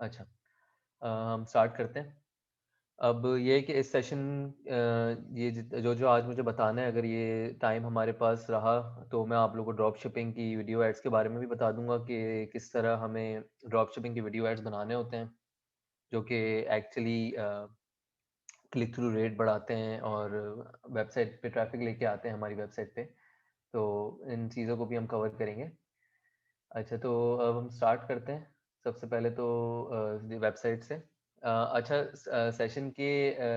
अच्छा, हम स्टार्ट करते हैं। अब ये है कि इस सेशन ये जो आज मुझे बताना है, अगर ये टाइम हमारे पास रहा तो मैं आप लोगों को ड्रॉप शिपिंग की वीडियो एड्स के बारे में भी बता दूंगा कि किस तरह हमें ड्रॉप शिपिंग की वीडियो एड्स बनाने होते हैं, जो कि एक्चुअली क्लिक थ्रू रेट बढ़ाते हैं और वेबसाइट पे ट्रैफिक लेके आते हैं हमारी वेबसाइट पे। तो इन चीज़ों को भी हम कवर करेंगे। अच्छा, तो अब हम स्टार्ट करते हैं। सबसे पहले तो वेबसाइट से। अच्छा, सेशन के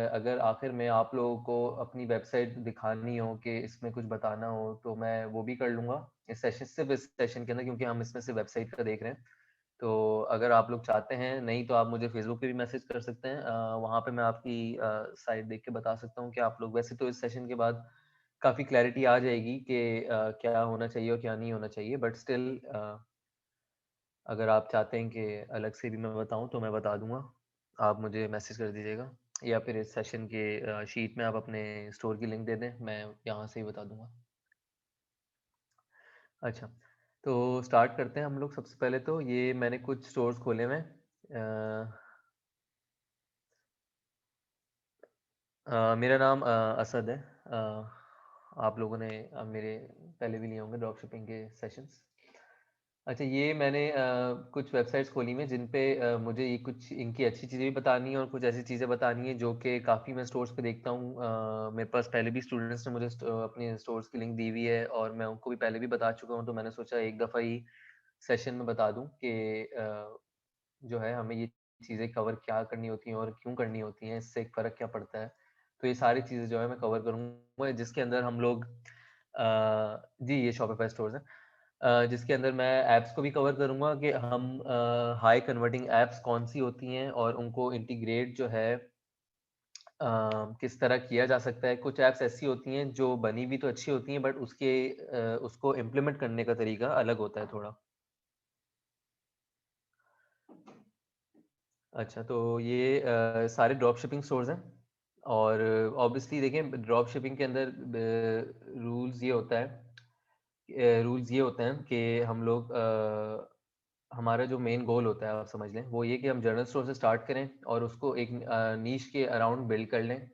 अगर आखिर में आप लोगों को अपनी वेबसाइट दिखानी हो कि इसमें कुछ बताना हो तो मैं वो भी कर लूँगा इस सेशन, सिर्फ इस सेशन के अंदर, क्योंकि हम इसमें से वेबसाइट का देख रहे हैं। तो अगर आप लोग चाहते हैं, नहीं तो आप मुझे फेसबुक पे भी मैसेज कर सकते हैं। वहाँ पे मैं आपकी साइट देख के बता सकता हूँ कि आप लोग, वैसे तो इस सेशन के बाद काफ़ी क्लैरिटी आ जाएगी कि क्या होना चाहिए और क्या नहीं होना चाहिए, बट स्टिल अगर आप चाहते हैं कि अलग से भी मैं बताऊं तो मैं बता दूंगा। आप मुझे मैसेज कर दीजिएगा, या फिर इस सेशन के शीट में आप अपने स्टोर की लिंक दे दें, मैं यहाँ से ही बता दूंगा। अच्छा, तो स्टार्ट करते हैं हम लोग। सबसे पहले तो ये मैंने कुछ स्टोर्स खोले हुए हैं। मेरा नाम असद है। आप लोगों ने मेरे पहले भी लिए होंगे ड्रॉप शिपिंग के सेशंस। अच्छा, ये मैंने कुछ वेबसाइट्स खोली हैं जिन पे मुझे ये कुछ इनकी अच्छी चीज़ें भी बतानी है और कुछ ऐसी चीज़ें बतानी है जो कि काफ़ी मैं स्टोर्स पे देखता हूँ। मेरे पास पहले भी स्टूडेंट्स ने मुझे अपने स्टोर्स की लिंक दी हुई है और मैं उनको भी पहले भी बता चुका हूँ, तो मैंने सोचा एक दफ़ा ही सेशन में बता दूँ कि जो है हमें ये चीज़ें कवर क्या करनी होती हैं और क्यों करनी होती हैं, इससे एक फ़र्क क्या पड़ता है। तो ये सारी चीज़ें जो है मैं कवर करूँगा, जिसके अंदर हम लोग जी, ये शॉपिफाई स्टोर्स हैं। जिसके अंदर मैं ऐप्स को भी कवर करूँगा कि हम हाई कन्वर्टिंग ऐप्स कौन-सी होती हैं और उनको इंटीग्रेट जो है किस तरह किया जा सकता है। कुछ ऐप्स ऐसी होती हैं जो बनी भी तो अच्छी होती हैं, बट उसको इम्प्लीमेंट करने का तरीका अलग होता है थोड़ा। अच्छा, तो ये सारे ड्रॉप शिपिंग स्टोर्स हैं और ऑब्वियसली देखें, ड्रॉप शिपिंग के अंदर रूल्स ये होते हैं कि हम लोग हमारा जो मेन गोल होता है, आप समझ लें, वो ये कि हम जनरल स्टोर से स्टार्ट करें और उसको एक नीश के अराउंड बिल्ड कर लें,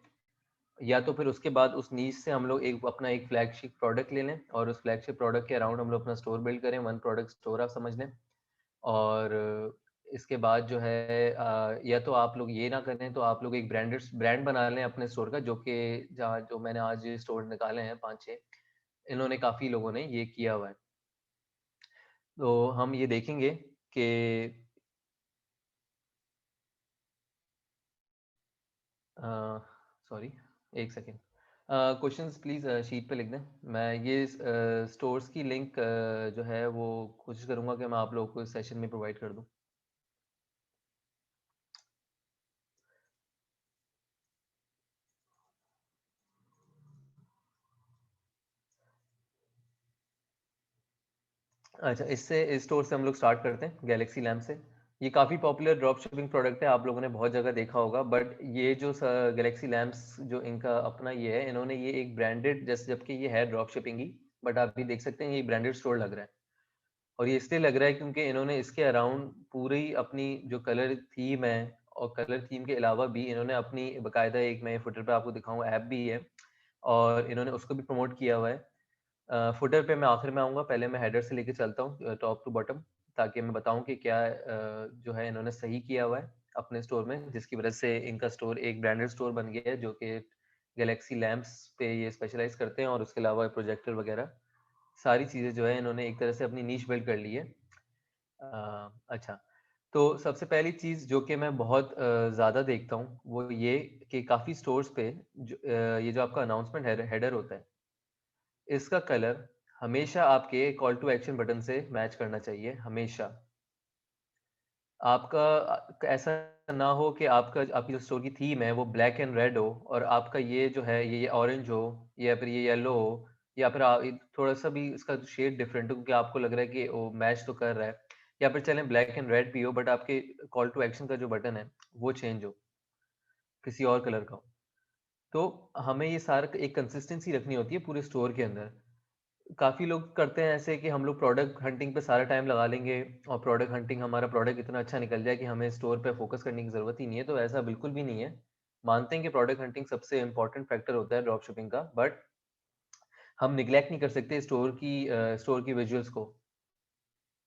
या तो फिर उसके बाद उस नीश से हम लोग अपना एक फ्लैगशिप प्रोडक्ट ले लें और उस फ्लैगशिप प्रोडक्ट के अराउंड हम लोग अपना स्टोर बिल्ड करें, वन प्रोडक्ट स्टोर आप समझ लें। और इसके बाद जो है या तो आप लोग ये ना करें तो आप लोग एक ब्रांड बना लें अपने स्टोर का, जो कि जहाँ जो मैंने आज ये स्टोर निकाले हैं 5-6, इन्होंने काफ़ी लोगों ने ये किया हुआ है। तो हम ये देखेंगे कि सॉरी, एक सेकेंड। क्वेश्चंस प्लीज़ शीट पे लिख दें। मैं ये स्टोर्स की लिंक जो है वो कोशिश करूँगा कि मैं आप लोगों को इस सेशन में प्रोवाइड कर दूँ। अच्छा, इस स्टोर से हम लोग स्टार्ट करते हैं, गैलेक्सी लैम्प से। ये काफ़ी पॉपुलर ड्रॉप शिपिंग प्रोडक्ट है, आप लोगों ने बहुत जगह देखा होगा, बट ये जो गैलेक्सी लैम्प्स जो इनका अपना ये है, इन्होंने ये एक ब्रांडेड, जैसे जबकि ये है ड्रॉप शिपिंग ही, बट आप भी देख सकते हैं ये ब्रांडेड स्टोर लग रहा है। और ये इसलिए लग रहा है क्योंकि इन्होंने इसके अराउंड पूरी अपनी जो कलर थीम है, और कलर थीम के अलावा भी इन्होंने अपनी बाकायदा, एक मैं फुटर पे आपको दिखाऊंगा, ऐप भी है और इन्होंने उसको भी प्रमोट किया हुआ है। फुटर पे मैं आखिर में आऊँगा, पहले मैं हेडर से लेके चलता हूँ टॉप टू बॉटम, ताकि मैं बताऊँ कि क्या जो है इन्होंने सही किया हुआ है अपने स्टोर में, जिसकी वजह से इनका स्टोर एक ब्रांडेड स्टोर बन गया है, जो कि गैलेक्सी लैंप्स पे ये स्पेशलाइज़ करते हैं और उसके अलावा प्रोजेक्टर वगैरह सारी चीज़ें जो है इन्होंने एक तरह से अपनी नीश बिल्ड कर ली है। अच्छा, तो सबसे पहली चीज़ जो कि मैं बहुत ज़्यादा देखता हूँ, वो ये कि काफ़ी स्टोर्स पे ये जो आपका अनाउंसमेंट हेडर होता है, इसका कलर हमेशा आपके कॉल टू एक्शन बटन से मैच करना चाहिए, हमेशा। आपका ऐसा ना हो कि आपकी जो स्टोर की थीम है वो ब्लैक एंड रेड हो और आपका ये जो है ये ऑरेंज हो, या फिर ये येलो हो, या फिर थोड़ा-सा भी इसका शेड डिफरेंट हो, क्योंकि आपको लग रहा है कि वो मैच तो कर रहा है, या फिर चलें ब्लैक एंड रेड भी हो, बट आपके कॉल टू एक्शन का जो बटन है वो चेंज हो, किसी और कलर का हो। तो हमें ये सारा एक कंसिस्टेंसी रखनी होती है पूरे स्टोर के अंदर। काफ़ी लोग करते हैं ऐसे कि हम लोग प्रोडक्ट हंटिंग पे सारा टाइम लगा लेंगे और प्रोडक्ट हंटिंग हमारा प्रोडक्ट इतना अच्छा निकल जाए कि हमें स्टोर पे फोकस करने की ज़रूरत ही नहीं है, तो ऐसा बिल्कुल भी नहीं है। मानते हैं कि प्रोडक्ट हंटिंग सबसे इम्पोर्टेंट फैक्टर होता है ड्रॉप शिपिंग का, बट हम निग्लेक्ट नहीं कर सकते स्टोर की विजुअल्स को,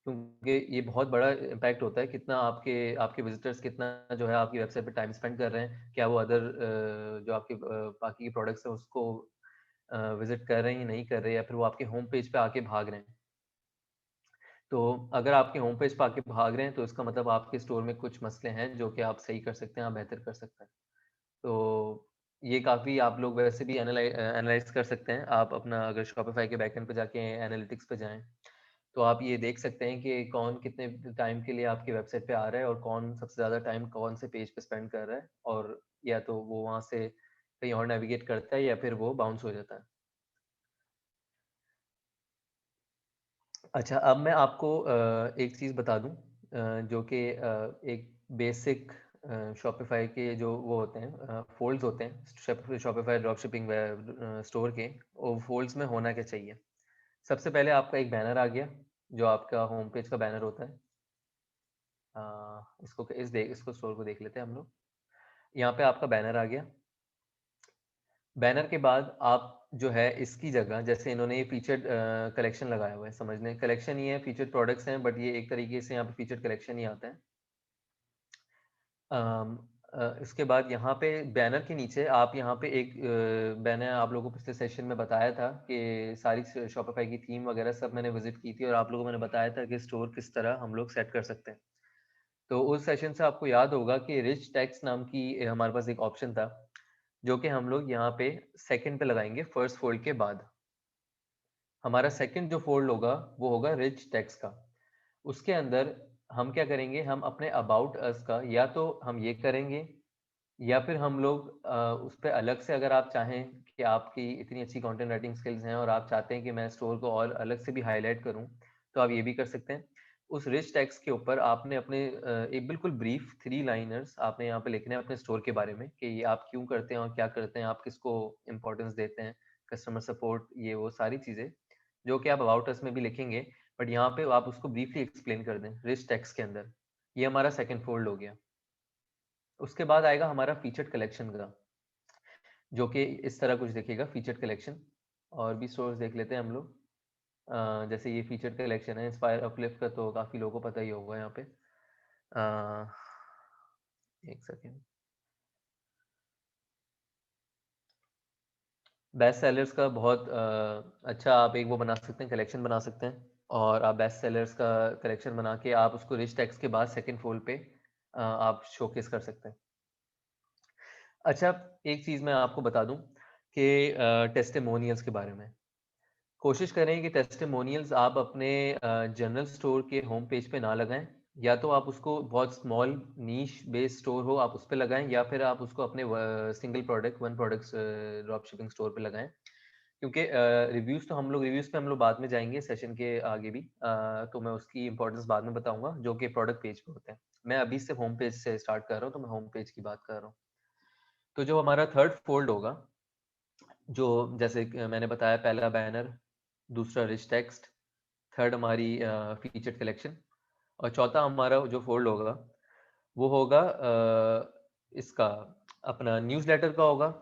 क्योंकि ये बहुत बड़ा इम्पैक्ट होता है कितना आपके आपके विजिटर्स कितना जो है आपकी वेबसाइट पे टाइम स्पेंड कर रहे हैं, क्या वो अदर जो आपके बाकी के प्रोडक्ट्स हैं उसको विजिट कर रहे हैं या नहीं कर रहे हैं, या फिर वो आपके होम पेज पे आके भाग रहे हैं। तो अगर आपके होम पेज पे आके भाग रहे हैं तो इसका मतलब आपके स्टोर में कुछ मसले हैं जो कि आप सही कर सकते हैं, आप बेहतर कर सकते हैं। तो ये काफ़ी आप लोग वैसे भी एनालाइज़ कर सकते हैं। आप अपना अगर शॉपिफ़ाई के बैकएंड पे जाके एनालिटिक्स पे जाएँ, तो आप ये देख सकते हैं कि कौन कितने टाइम के लिए आपकी वेबसाइट पे आ रहा है और कौन सबसे ज़्यादा टाइम कौन से पेज पे स्पेंड कर रहा है, और या तो वो वहाँ से कहीं और नेविगेट करता है या फिर वो बाउंस हो जाता है। अच्छा, अब मैं आपको एक चीज़ बता दूँ, जो कि एक बेसिक शॉपिफ़ाई के जो वो होते हैं फ़ोल्ड्स होते हैं शॉपिफ़ाई ड्रॉपशिपिंग स्टोर के, वो फ़ोल्ड्स में होना क्या चाहिए। सबसे पहले आपका एक बैनर आ गया, जो आपका होम पेज का बैनर होता है। इसको स्टोर को देख लेते हैं हम लोग। यहाँ पे आपका बैनर आ गया। बैनर के बाद आप जो है इसकी जगह, जैसे इन्होंने ये फीचर्ड कलेक्शन लगाया हुआ है, समझ लें कलेक्शन ही है, फीचर्ड प्रोडक्ट्स हैं, बट ये एक तरीके से यहाँ पे फीचर्ड कलेक्शन ही आता है। इसके बाद यहाँ पे बैनर के नीचे आप यहाँ पे मैंने आप लोगों को पिछले सेशन में बताया था कि सारी शॉपिफाई की थीम वगैरह सब मैंने विजिट की थी, और आप लोगों को मैंने बताया था कि स्टोर किस तरह हम लोग सेट कर सकते हैं। तो उस सेशन से आपको याद होगा कि रिच टेक्स्ट नाम की हमारे पास एक ऑप्शन था, जो कि हम लोग यहाँ पे सेकंड पे लगाएंगे फर्स्ट फोल्ड के बाद। हमारा सेकंड जो फोल्ड होगा वो होगा रिच टेक्स्ट का। उसके अंदर हम क्या करेंगे, हम अपने अबाउट अस का या तो हम ये करेंगे, या फिर हम लोग उस पे अलग से, अगर आप चाहें कि आपकी इतनी अच्छी कंटेंट राइटिंग स्किल्स हैं और आप चाहते हैं कि मैं स्टोर को और अलग से भी हाईलाइट करूं, तो आप ये भी कर सकते हैं। उस रिच टेक्स्ट के ऊपर आपने अपने एक बिल्कुल ब्रीफ 3 लाइनर्स आपने यहाँ पे लिखने हैं अपने स्टोर के बारे में, कि ये आप क्यों करते हैं और क्या करते हैं, आप किसको इंपॉर्टेंस देते हैं, कस्टमर सपोर्ट, ये वो सारी चीज़ें जो कि आप अबाउट अस में भी लिखेंगे, बट यहाँ पे आप उसको ब्रीफली एक्सप्लेन कर दें रिच टेक्स्ट के अंदर। ये हमारा सेकंड फोल्ड हो गया। उसके बाद आएगा हमारा फीचर्ड कलेक्शन का, जो कि इस तरह कुछ दिखेगा फीचर्ड कलेक्शन। और भी स्टोर्स देख लेते हैं हम लोग। जैसे ये फीचर्ड कलेक्शन है इंस्पायर अपलिफ्ट का, तो काफ़ी लोगों को पता ही होगा यहाँ पे। अ, एक सेकेंड। बेस्ट सेलर्स का बहुत अच्छा आप एक वो बना सकते हैं, कलेक्शन बना सकते हैं, और आप बेस्ट सेलर्स का कलेक्शन बना के आप उसको रिच टेक्स्ट के बाद सेकंड फोल्ड पे आप शोकेस कर सकते हैं। अच्छा, एक चीज़ मैं आपको बता दूं कि टेस्टिमोनियल्स के बारे में कोशिश करें कि टेस्टिमोनियल्स आप अपने जनरल स्टोर के होम पेज पे ना लगाएं। या तो आप उसको बहुत स्मॉल नीश बेस्ड स्टोर हो आप उस पे लगाएं, या फिर आप उसको अपने single product one products drop shipping store पे लगाएं। क्योंकि रिव्यूज़ पे हम लोग बाद में जाएंगे सेशन के आगे भी, तो मैं उसकी इंपॉर्टेंस बाद में बताऊंगा जो कि प्रोडक्ट पेज पे होते हैं। मैं अभी से होम पेज से स्टार्ट कर रहा हूँ, तो मैं होम पेज की बात कर रहा हूँ। तो जो हमारा थर्ड फोल्ड होगा, जो जैसे मैंने बताया, पहला बैनर, दूसरा रिच टेक्स्ट, थर्ड हमारी फीचर्ड कलेक्शन, और चौथा हमारा जो फोल्ड होगा वो होगा इसका अपना न्यूज़लेटर का होगा।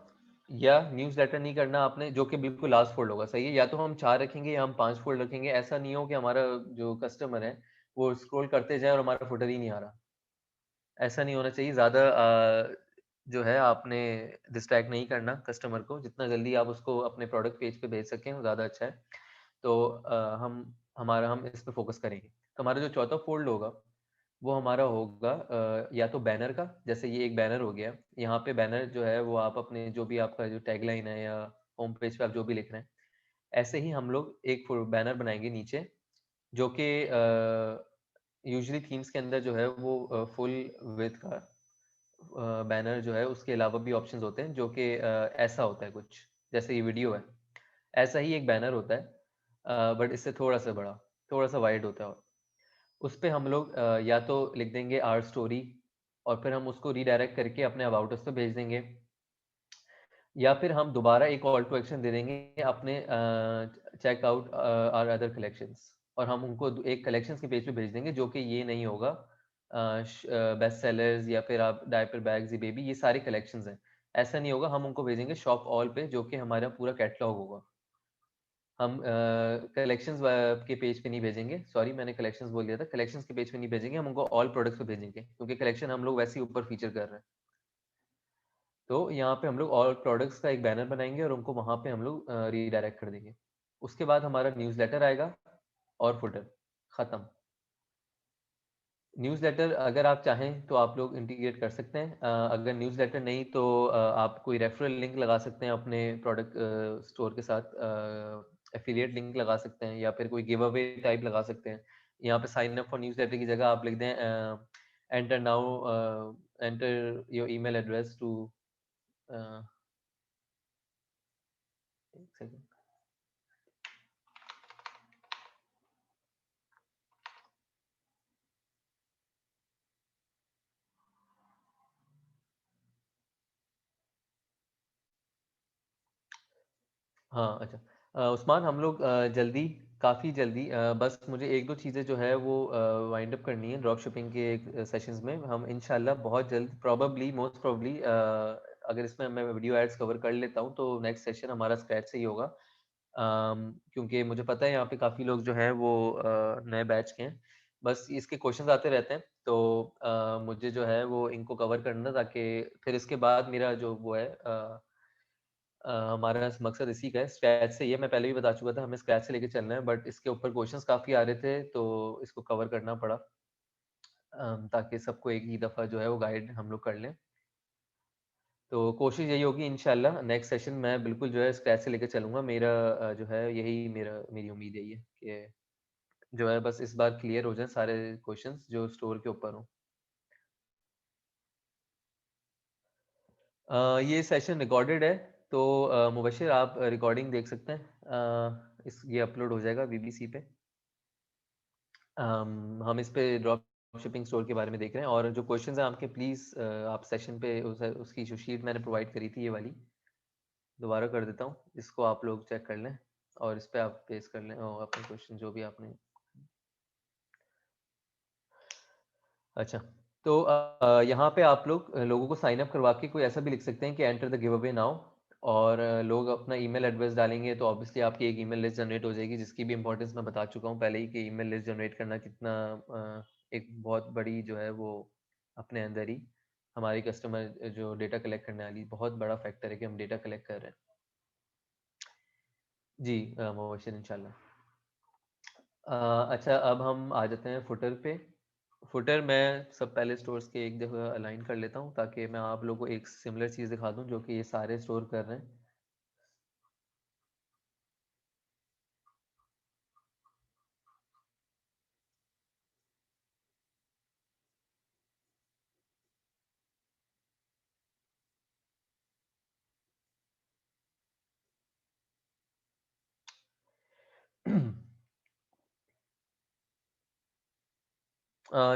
या न्यूज़लेटर नहीं करना आपने, जो कि बिल्कुल लास्ट फोल्ड होगा, सही है। या तो हम 4 रखेंगे या हम 5 फोल्ड रखेंगे, ऐसा नहीं हो कि हमारा जो कस्टमर है वो स्क्रॉल करते जाए और हमारा फुटर ही नहीं आ रहा। ऐसा नहीं होना चाहिए। ज़्यादा जो है आपने डिस्ट्रैक्ट नहीं करना कस्टमर को, जितना जल्दी आप उसको अपने प्रोडक्ट पेज पे भेज सकें वो ज़्यादा अच्छा है। तो हम इस पे फोकस करेंगे। तो हमारा जो चौथा फोल्ड होगा वो हमारा होगा या तो बैनर का, जैसे ये एक बैनर हो गया। यहाँ पे बैनर जो है वो आप अपने जो भी आपका जो टैगलाइन है या होम पेज पे आप जो भी लिख रहे हैं, ऐसे ही हम लोग एक बैनर बनाएंगे नीचे, जो कि यूजुअली थीम्स के अंदर जो है वो फुल विड्थ का बैनर जो है, उसके अलावा भी ऑप्शंस होते हैं जो कि ऐसा होता है कुछ, जैसे ये वीडियो है, ऐसा ही एक बैनर होता है, बट इससे थोड़ा सा बड़ा, थोड़ा सा वाइड होता है। और उस पे हम लोग या तो लिख देंगे आवर स्टोरी, और फिर हम उसको रीडायरेक्ट करके अपने अबाउट अस पे भेज देंगे। या फिर हम दोबारा एक कॉल टू एक्शन दे देंगे अपने check out our other collections, और हम उनको एक कलेक्शंस के पेज पे भेज देंगे, जो कि ये नहीं होगा बेस्ट सेलर्स या फिर आप डायपर बैग्स या बेबी, ये सारे कलेक्शंस हैं, ऐसा नहीं होगा। हम उनको भेजेंगे शॉप ऑल पे, जो कि हमारा पूरा कैटलॉग होगा। हम कलेक्शंस के पेज पे नहीं भेजेंगे, सॉरी मैंने कलेक्शंस बोल दिया था, कलेक्शंस के पेज पे नहीं भेजेंगे, हम उनको ऑल प्रोडक्ट्स पे भेजेंगे, क्योंकि कलेक्शन हम लोग वैसे ही ऊपर फीचर कर रहे हैं। तो यहाँ पे हम लोग ऑल प्रोडक्ट्स का एक बैनर बनाएंगे और उनको वहां पे हम लोग रीडायरेक्ट कर देंगे। उसके बाद हमारा न्यूज़लेटर आएगा और फुटर, खत्म। न्यूज़लेटर अगर आप चाहें तो आप लोग इंटीग्रेट कर सकते हैं, अगर न्यूज़लेटर नहीं तो आप कोई रेफरल लिंक लगा सकते हैं अपने प्रोडक्ट स्टोर के साथ, एफिलिएट लिंक लगा सकते हैं, या फिर कोई गिव अवे टाइप लगा सकते हैं। यहाँ पे साइन अप फॉर न्यूज़लेटर की जगह आप लिख दें enter now, enter your email address to, एक सेकंड। हाँ, अच्छा। उस्मान, हम लोग जल्दी, काफ़ी जल्दी, बस मुझे 1-2 चीज़ें जो है वो वाइंड अप करनी है ड्रॉप शिपिंग के सेशंस में। हम इंशाल्लाह बहुत जल्द, प्रोबेबली मोस्ट प्रोबेबली, अगर इसमें मैं वीडियो एड्स कवर कर लेता हूँ तो नेक्स्ट सेशन हमारा स्क्रैच से ही होगा। क्योंकि मुझे पता है यहाँ पे काफ़ी लोग जो हैं वो नए बैच के हैं। बस इसके क्वेश्चंस आते रहते हैं, तो मुझे जो है वो इनको कवर करना, ताकि फिर इसके बाद मेरा जो वो है हमारा मकसद इसी का है, स्क्रैच से ही है। मैं पहले भी बता चुका था, हमें स्क्रैच से लेके चलना है, बट इसके ऊपर क्वेश्चंस काफ़ी आ रहे थे, तो इसको कवर करना पड़ा, ताकि सबको एक ही दफ़ा जो है वो गाइड हम लोग कर लें। तो कोशिश यही होगी इंशाल्लाह, नेक्स्ट सेशन मैं बिल्कुल जो है स्क्रैच से लेके चलूँगा। मेरा जो है यही मेरी उम्मीद यही है कि जो है बस इस बार क्लियर हो जाएँ सारे क्वेश्चंस जो स्टोर के ऊपर हों। ये सेशन रिकॉर्डेड है, तो मुबशिर आप रिकॉर्डिंग देख सकते हैं। ये अपलोड हो जाएगा बीबीसी पे। हम इस पे ड्रॉप शिपिंग स्टोर के बारे में देख रहे हैं, और जो क्वेश्चंस हैं आपके, प्लीज़ आप सेशन पे उसकी जो शीट मैंने प्रोवाइड करी थी, ये वाली दोबारा कर देता हूँ, इसको आप लोग चेक कर लें और इस पे आप पेश कर लें और अपने क्वेश्चन जो भी आपने। अच्छा, तो यहाँ पे आप लोग लोगों को साइन अप करवा के कोई ऐसा भी लिख सकते हैं कि enter the give away now, और लोग अपना ईमेल एड्रेस डालेंगे तो ऑब्वियसली आपकी एक ईमेल लिस्ट जनरेट हो जाएगी, जिसकी भी इंपॉर्टेंस मैं बता चुका हूँ पहले ही, कि ईमेल लिस्ट जनरेट करना कितना एक बहुत बड़ी जो है वो अपने अंदर ही हमारी कस्टमर जो डेटा कलेक्ट करने वाली बहुत बड़ा फैक्टर है कि हम डेटा कलेक्ट कर रहे हैं। जी मुबशिर, इंशाल्लाह। अच्छा, अब हम आ जाते हैं फुटर पे। फुटर मैं सब पहले स्टोर्स के एक जगह अलाइन कर लेता हूँ, ताकि मैं आप लोगों को एक सिमिलर चीज़ दिखा दूँ जो कि ये सारे स्टोर कर रहे हैं।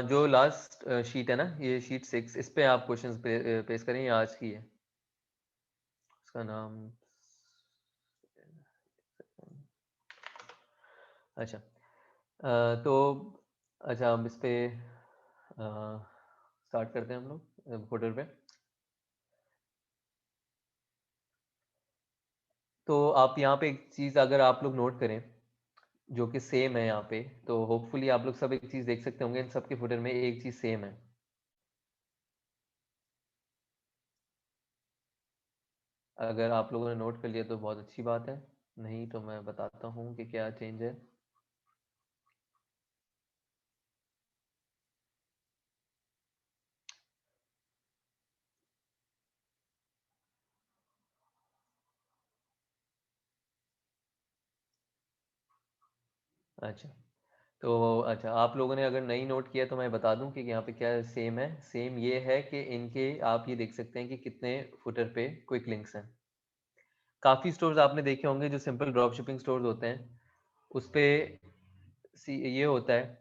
जो लास्ट शीट है ना, ये शीट 6, इस पे आप क्वेश्चंस पेश करें, ये आज की है। इसका नाम, अच्छा, तो अच्छा, हम इस पे स्टार्ट करते हैं हम लोग फुटर पे। तो आप यहाँ पे एक चीज़ अगर आप लोग नोट करें जो कि सेम है यहाँ पे, तो होपफुली आप लोग सब एक चीज़ देख सकते होंगे, इन सबके फुटर में एक चीज़ सेम है। अगर आप लोगों ने नोट कर लिया तो बहुत अच्छी बात है, नहीं तो मैं बताता हूँ कि क्या चेंज है। अच्छा, तो अच्छा, आप लोगों ने अगर नहीं नोट किया तो मैं बता दूं कि यहाँ पे क्या सेम है। सेम ये है कि इनके आप ये देख सकते हैं कि कितने फुटर पे क्विक लिंक्स हैं। काफ़ी स्टोर्स आपने देखे होंगे जो सिंपल ड्रॉप शिपिंग स्टोर्स होते हैं, उस पे ये होता है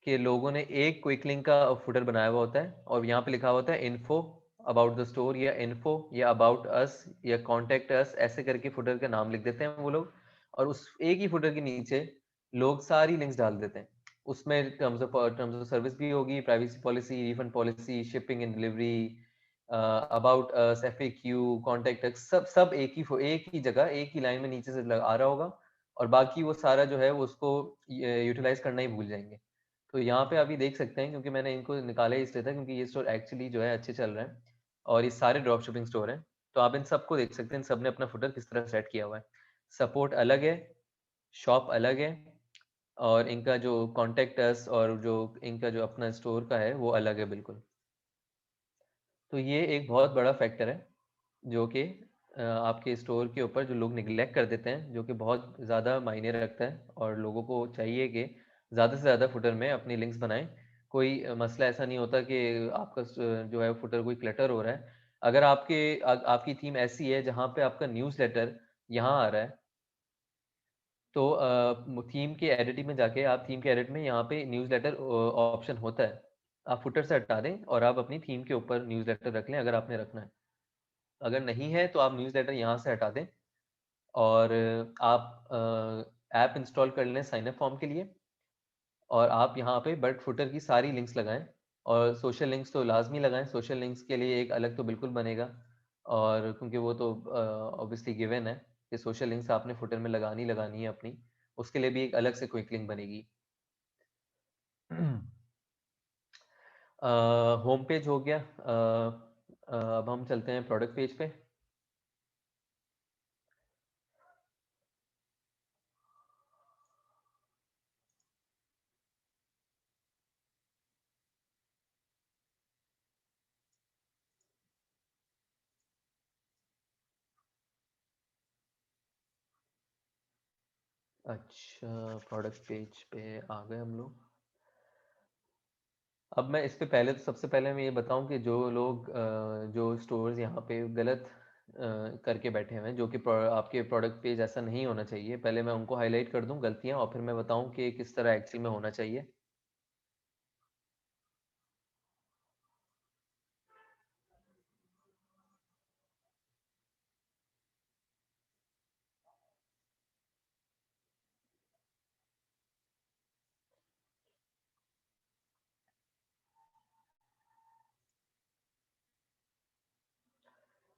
कि लोगों ने एक क्विक लिंक का फुटर बनाया हुआ होता है और यहाँ पे लिखा हुआ होता है इन्फो अबाउट द स्टोर या इन्फो या अबाउट अस या कॉन्टेक्ट अस, ऐसे करके फुटर का नाम लिख देते हैं वो लोग, और उस एक ही फुटर के नीचे लोग सारी लिंक्स डाल देते हैं। उसमें टर्म्स ऑफ सर्विस भी होगी, privacy policy, refund policy, shipping and delivery, about us, FAQ, contact us, सब सब एक ही जगह एक ही लाइन में नीचे से आ रहा होगा, और बाकी वो सारा जो है वो उसको यूटिलाइज करना ही भूल जाएंगे। तो यहाँ पे अभी देख सकते हैं, क्योंकि मैंने इनको निकाला ही इसलिए था क्योंकि ये स्टोर एक्चुअली जो है अच्छे चल रहे हैं और ये सारे ड्रॉप शिपिंग स्टोर हैं। तो आप इन सबको देख सकते हैं, इन सब ने अपना फुटर किस तरह सेट किया हुआ है। सपोर्ट अलग है, शॉप अलग है, और इनका जो कॉन्टेक्ट अस और जो इनका जो अपना स्टोर का है वो अलग है बिल्कुल। तो ये एक बहुत बड़ा फैक्टर है जो कि आपके स्टोर के ऊपर जो लोग निगलेक्ट कर देते हैं, जो कि बहुत ज़्यादा मायने रखता है, और लोगों को चाहिए कि ज़्यादा से ज़्यादा फुटर में अपनी लिंक्स बनाएं। कोई मसला ऐसा नहीं होता कि आपका जो है फुटर कोई क्लटर हो रहा है। अगर आपकी थीम ऐसी है जहाँ पे आपका न्यूज़ लेटर यहाँ आ रहा है, तो थीम के एडिटिंग में जाके आप थीम के एडिट में यहाँ पे न्यूज़लेटर ऑप्शन होता है, आप फुटर से हटा दें और आप अपनी थीम के ऊपर न्यूज़लेटर रख लें अगर आपने रखना है। अगर नहीं है तो आप न्यूज़लेटर यहाँ से हटा दें, और आप ऐप इंस्टॉल कर लें साइन अप फॉर्म के लिए, और आप यहाँ पे बट फुटर की सारी लिंक्स लगाएं, और सोशल लिंक्स तो लाजमी लगाएं। सोशल लिंक्स के लिए एक अलग तो बिल्कुल बनेगा, और क्योंकि वो तो ऑब्वियसली गिवन है कि सोशल लिंक्स आपने फुटर में लगानी है अपनी, उसके लिए भी एक अलग से क्विक लिंक बनेगी। होम पेज हो गया। अब हम चलते हैं प्रोडक्ट पेज पे। अच्छा, प्रोडक्ट पेज पे आ गए हम लोग। अब मैं इस पे पहले तो सबसे पहले मैं ये बताऊं कि जो लोग जो स्टोर्स यहाँ पे गलत करके बैठे हुए हैं, जो कि आपके प्रोडक्ट पेज ऐसा नहीं होना चाहिए, पहले मैं उनको हाईलाइट कर दूं गलतियां, और फिर मैं बताऊं कि किस तरह एक्चुअली में होना चाहिए।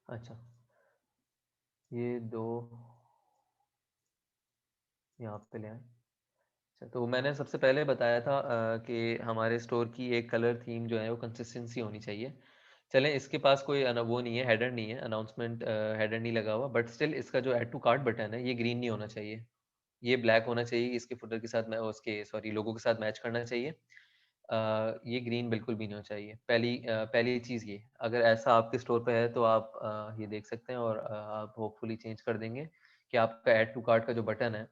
अच्छा, ये दो यहाँ पे ले आए। अच्छा, तो मैंने सबसे पहले बताया था कि हमारे स्टोर की एक कलर थीम जो है वो कंसिस्टेंसी होनी चाहिए। चलें, इसके पास कोई वो नहीं है, हेडर नहीं है, अनाउंसमेंट हेडर नहीं लगा हुआ, बट स्टिल इसका जो ऐड टू कार्ट बटन है ये ग्रीन नहीं होना चाहिए, ये ब्लैक होना चाहिए। इसके फुटर के साथ, मैं उसके सॉरी लोगो के साथ मैच करना चाहिए। ये ग्रीन बिल्कुल भी नहीं होना चाहिए। पहली चीज़ ये, अगर ऐसा आपके स्टोर पे है तो आप ये देख सकते हैं, और आप होपफुली चेंज कर देंगे कि आपका ऐड टू कार्ट का जो बटन है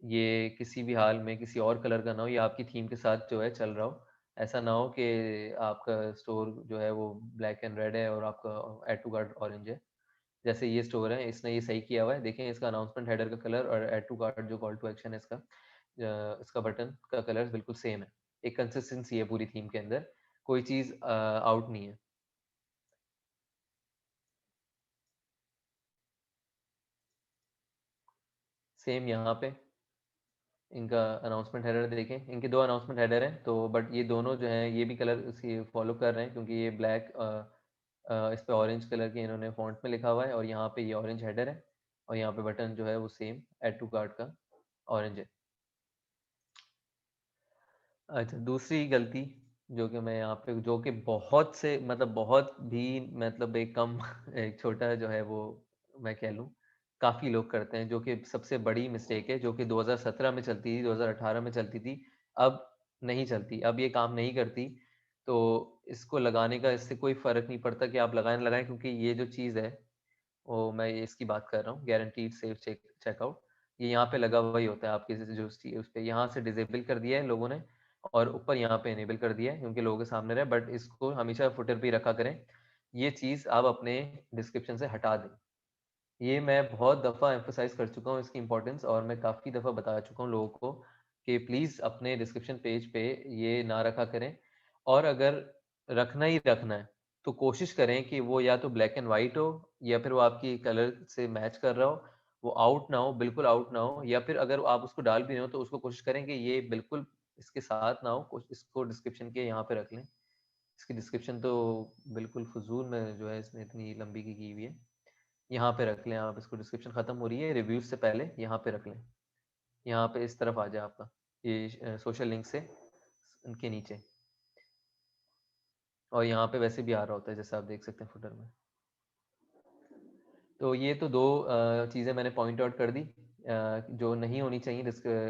ये किसी भी हाल में किसी और कलर का ना हो, या आपकी थीम के साथ जो है चल रहा हो। ऐसा ना हो कि आपका स्टोर जो है वो ब्लैक एंड रेड है और आपका ऐड टू कार्ट ऑरेंज है। जैसे ये स्टोर है, इसने ये सही किया हुआ है, देखें इसका अनाउंसमेंट हेडर का कलर और ऐड टू कार्ट जो कॉल टू एक्शन है इसका, इसका बटन का कलर बिल्कुल सेम है। एक कंसिस्टेंसी है पूरी थीम के अंदर, कोई चीज़ आउट नहीं है। सेम यहाँ पे इनका अनाउंसमेंट हेडर देखें, इनके दो अनाउंसमेंट हेडर हैं, तो बट ये दोनों जो हैं ये भी कलर इसी फॉलो कर रहे हैं, क्योंकि ये ब्लैक इस पे ऑरेंज कलर के इन्होंने फॉन्ट में लिखा हुआ है, और यहाँ पे ये ऑरेंज हेडर है, और यहाँ पे बटन जो है वो सेम ऐड टू कार्ट का ऑरेंज है। अच्छा, दूसरी गलती जो कि मैं यहाँ पे, जो कि बहुत से मतलब बहुत भी मतलब एक कम एक छोटा जो है वो मैं कह लूँ काफ़ी लोग करते हैं, जो कि सबसे बड़ी मिस्टेक है, जो कि 2017 में चलती थी, 2018 में चलती थी, अब नहीं चलती, अब ये काम नहीं करती। तो इसको लगाने का इससे कोई फ़र्क नहीं पड़ता कि आप लगाएं लगाएं, क्योंकि ये जो चीज़ है वो मैं इसकी बात कर रहा हूँ, गारंटीड सेफ चेकआउट, ये यहाँ पे लगा हुआ ही होता है आपके जो उस पे यहाँ से डिसेबल कर दिया है लोगों ने, और ऊपर यहाँ पे इनेबल कर दिया है क्योंकि लोगों के सामने रहे, बट इसको हमेशा फुटर पे ही रखा करें। ये चीज़ आप अपने डिस्क्रिप्शन से हटा दें। ये मैं बहुत दफ़ा एम्फोसाइज कर चुका हूँ इसकी इंपॉर्टेंस, और मैं काफ़ी दफ़ा बता चुका हूँ लोगों को कि प्लीज़ अपने डिस्क्रिप्शन पेज पे ये ना रखा करें, और अगर रखना ही रखना है तो कोशिश करें कि वो या तो ब्लैक एंड वाइट हो या फिर वो आपकी कलर से मैच कर रहा हो, वो आउट ना हो, बिल्कुल आउट ना हो, या फिर अगर आप उसको डाल भी रहे हो तो उसको कोशिश करें कि ये बिल्कुल इसके साथ ना हो, इसको डिस्क्रिप्शन के यहाँ पे रख लें। इसकी डिस्क्रिप्शन तो बिल्कुल फजूल में जो है इसने इतनी लंबी की हुई है। यहाँ पे रख लें आप इसको, डिस्क्रिप्शन खत्म हो रही है रिव्यूज से पहले, यहाँ पे रख लें। यहाँ पे इस तरफ आ जाए आपका ये सोशल लिंक से उनके नीचे, और यहाँ पे वैसे भी आ रहा होता है जैसे आप देख सकते हैं फुटर में। तो ये तो दो चीज़ें मैंने पॉइंट आउट कर दी जो नहीं होनी चाहिए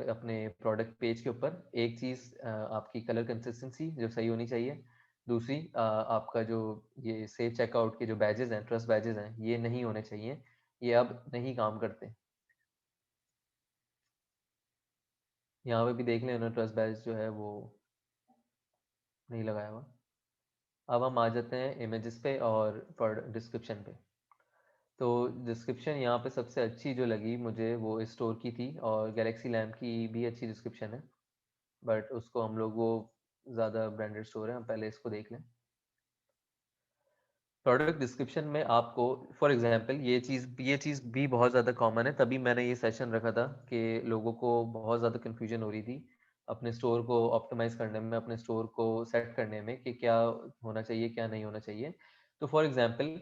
अपने प्रोडक्ट पेज के ऊपर। एक चीज़ आपकी कलर कंसिस्टेंसी जो सही होनी चाहिए। दूसरी आपका जो ये सेफ चेकआउट के जो बैजेस हैं, ट्रस्ट बैजेस हैं, ये नहीं होने चाहिए, ये अब नहीं काम करते। यहाँ पे भी देख लें उन्होंने ट्रस्ट बैज जो है वो नहीं लगाया हुआ। अब हम आ जाते हैं इमेजेस पे और डिस्क्रिप्शन पे। तो डिस्क्रिप्शन यहाँ पे सबसे अच्छी जो लगी मुझे वो इस स्टोर की थी, और गैलेक्सी लैम्प की भी अच्छी डिस्क्रिप्शन है, बट उसको हम लोग वो ज़्यादा ब्रांडेड स्टोर है, हम पहले इसको देख लें। प्रोडक्ट डिस्क्रिप्शन में आपको फॉर एग्जांपल ये चीज़ भी बहुत ज़्यादा कॉमन है, तभी मैंने ये सेशन रखा था कि लोगों को बहुत ज़्यादा कन्फ्यूजन हो रही थी अपने स्टोर को ऑप्टिमाइज करने में, अपने स्टोर को सेट करने में कि क्या होना चाहिए क्या नहीं होना चाहिए। तो फॉर एग्जांपल